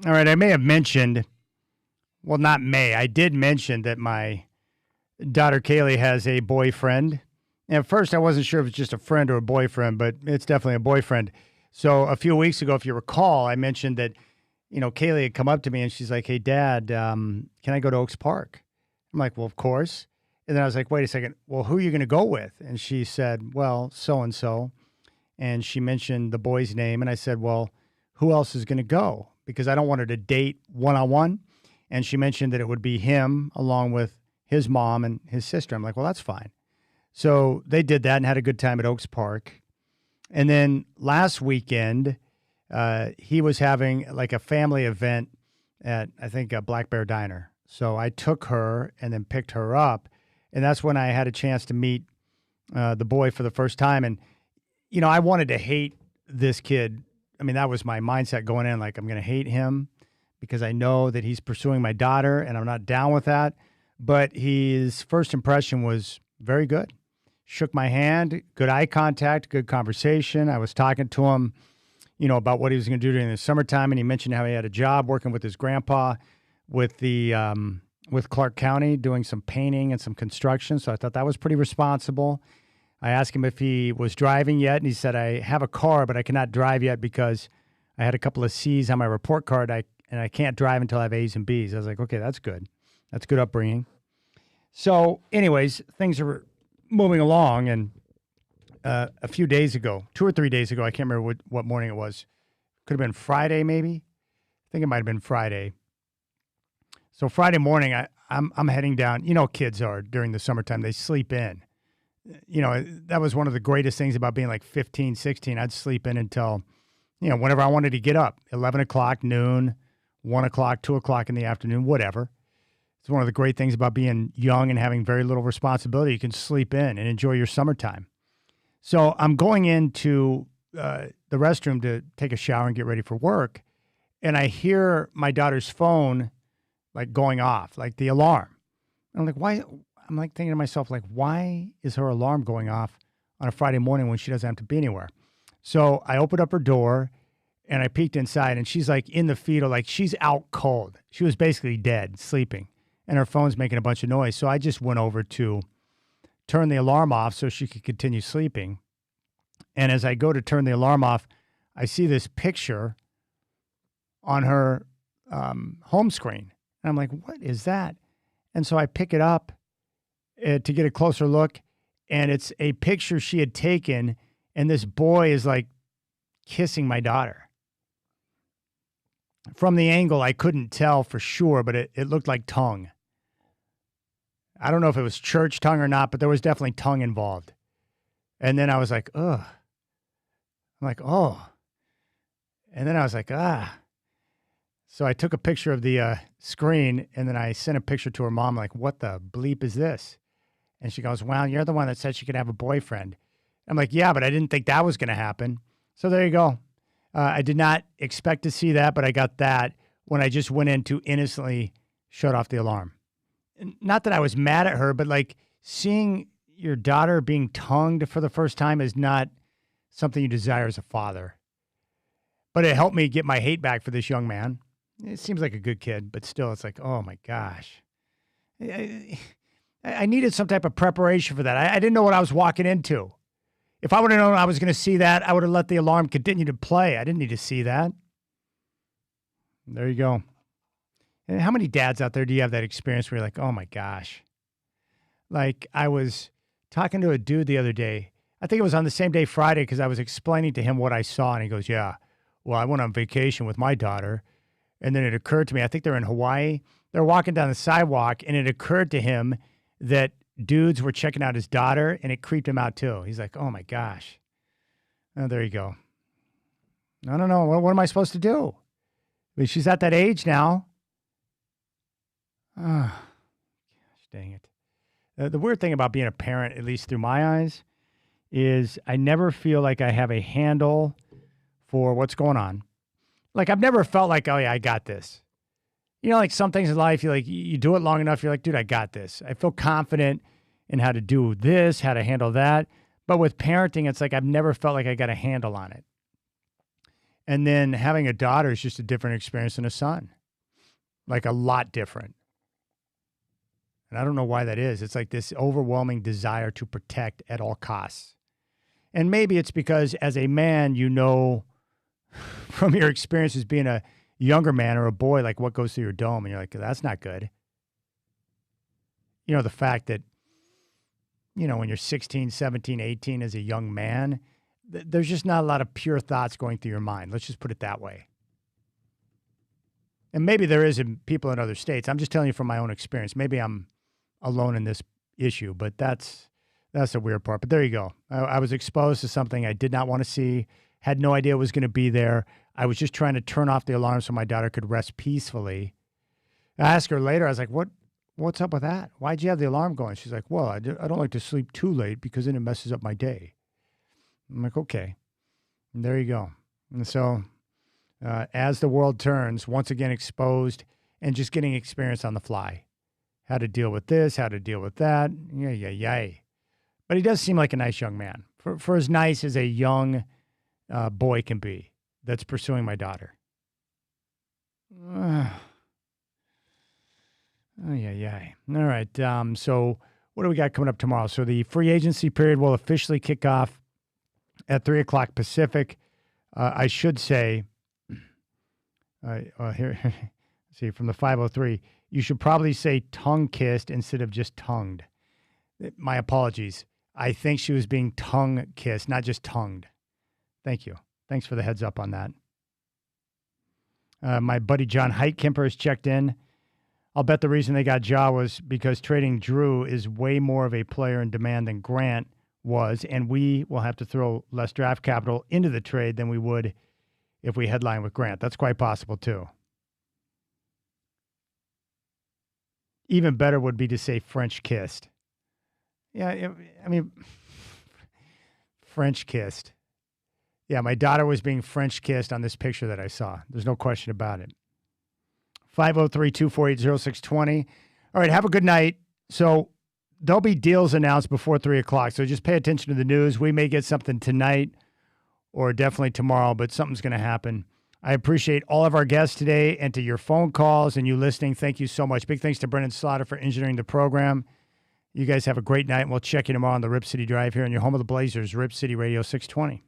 All right, I may have mentioned, well, not may, I did mention that my daughter Kaylee has a boyfriend. And at first, I wasn't sure if it's just a friend or a boyfriend, but it's definitely a boyfriend. So a few weeks ago, if you recall, I mentioned that, Kaylee had come up to me and she's like, "Hey, Dad, can I go to Oaks Park?" I'm like, "Well, of course." And then I was like, "Wait a second. Well, who are you going to go with?" And she said, "Well, so-and-so." And she mentioned the boy's name. And I said, "Well, who else is going to go?" Because I don't want her to date one-on-one. And she mentioned that it would be him along with his mom and his sister. I'm like, "Well, that's fine." So they did that and had a good time at Oaks Park. And then last weekend, he was having like a family event at, I think, a Black Bear Diner. So I took her and then picked her up. And that's when I had a chance to meet the boy for the first time. And, I wanted to hate this kid. I mean, that was my mindset going in, like, I'm going to hate him because I know that he's pursuing my daughter and I'm not down with that. But his first impression was very good. Shook my hand, good eye contact, good conversation. I was talking to him, about what he was going to do during the summertime, and he mentioned how he had a job working with his grandpa with Clark County doing some painting and some construction. So I thought that was pretty responsible. I asked him if he was driving yet, and he said, "I have a car, but I cannot drive yet because I had a couple of C's on my report card, and I can't drive until I have A's and B's." I was like, "Okay, that's good. That's good upbringing." So anyways, things are moving along, and a few days ago, 2 or 3 days ago, I can't remember what morning it was. Could have been Friday, maybe. I think it might have been Friday. So Friday morning, I'm heading down. Kids are during the summertime, they sleep in. That was one of the greatest things about being like 15, 16. I'd sleep in until, whenever I wanted to get up, 11 o'clock, noon, 1 o'clock, 2 o'clock in the afternoon, whatever. It's one of the great things about being young and having very little responsibility. You can sleep in and enjoy your summertime. So I'm going into the restroom to take a shower and get ready for work. And I hear my daughter's phone like going off, like the alarm. And I'm like, why? I'm like thinking to myself, like, why is her alarm going off on a Friday morning when she doesn't have to be anywhere? So I opened up her door and I peeked inside, and she's like in the fetal, like she's out cold. She was basically dead, sleeping. And her phone's making a bunch of noise. So I just went over to turn the alarm off so she could continue sleeping. And as I go to turn the alarm off, I see this picture on her home screen. And I'm like, what is that? And so I pick it up to get a closer look. And it's a picture she had taken. And this boy is like kissing my daughter. From the angle, I couldn't tell for sure, but it looked like tongue. I don't know if it was church tongue or not, but there was definitely tongue involved. And then I was like, ugh. I'm like, oh. And then I was like, ah. So I took a picture of the screen, and then I sent a picture to her mom, like, what the bleep is this? And she goes, well, you're the one that said she could have a boyfriend. I'm like, yeah, but I didn't think that was going to happen. So there you go. I did not expect to see that, but I got that when I just went in to innocently shut off the alarm. Not that I was mad at her, but like seeing your daughter being tongued for the first time is not something you desire as a father. But it helped me get my hate back for this young man. It seems like a good kid, but still it's like, oh my gosh. I needed some type of preparation for that. I didn't know what I was walking into. If I would have known I was going to see that, I would have let the alarm continue to play. I didn't need to see that. There you go. And how many dads out there do you have that experience where you're like, oh my gosh? Like I was talking to a dude the other day. I think it was on the same day, Friday, because I was explaining to him what I saw. And he goes, yeah, well, I went on vacation with my daughter. And then it occurred to me, I think they're in Hawaii. They're walking down the sidewalk, and it occurred to him that dudes were checking out his daughter, and it creeped him out too. He's like, oh my gosh. Oh, there you go. I don't know. What am I supposed to do? I mean, she's at that age now. Oh, gosh, dang it. The weird thing about being a parent, at least through my eyes, is I never feel like I have a handle for what's going on. Like I've never felt like, oh yeah, I got this. Like some things in life, you do it long enough, you're like, dude, I got this. I feel confident in how to do this, how to handle that. But with parenting, it's like I've never felt like I got a handle on it. And then having a daughter is just a different experience than a son, like a lot different. And I don't know why that is. It's like this overwhelming desire to protect at all costs. And maybe it's because as a man, you know, from your experiences being a younger man or a boy, like what goes through your dome. And you're like, that's not good. You know, the fact that, you know, when you're 16, 17, 18 as a young man, there's just not a lot of pure thoughts going through your mind. Let's just put it that way. And maybe there is in people in other states. I'm just telling you from my own experience. Maybe I'm alone in this issue, but that's the weird part. But there you go. I was exposed to something I did not want to see, had no idea it was going to be there. I was just trying to turn off the alarm so my daughter could rest peacefully. I asked her later, I was like, what's up with that? Why'd you have the alarm going? She's like, well, I don't like to sleep too late because then it messes up my day. I'm like, okay, and there you go. And so as the world turns, once again exposed and just getting experience on the fly. How to deal with this, how to deal with that. Yeah. But he does seem like a nice young man. For as nice as a young boy can be that's pursuing my daughter. Yeah. All right. So what do we got coming up tomorrow? So the free agency period will officially kick off at 3 o'clock Pacific. I should say, here, see, from the 503, you should probably say tongue-kissed instead of just tongued. My apologies. I think she was being tongue-kissed, not just tongued. Thank you. Thanks for the heads up on that. My buddy John Heitkemper has checked in. I'll bet the reason they got Ja was because trading Drew is way more of a player in demand than Grant was, and we will have to throw less draft capital into the trade than we would if we headline with Grant. That's quite possible, too. Even better would be to say French kissed. Yeah, I mean, French kissed. Yeah, my daughter was being French kissed on this picture that I saw. There's no question about it. 503-248-0620. All right, have a good night. So there'll be deals announced before 3 o'clock, so just pay attention to the news. We may get something tonight or definitely tomorrow, but something's going to happen. I appreciate all of our guests today and to your phone calls and you listening. Thank you so much. Big thanks to Brendan Slaughter for engineering the program. You guys have a great night, and we'll check you tomorrow on the Rip City Drive here in your home of the Blazers, Rip City Radio 620.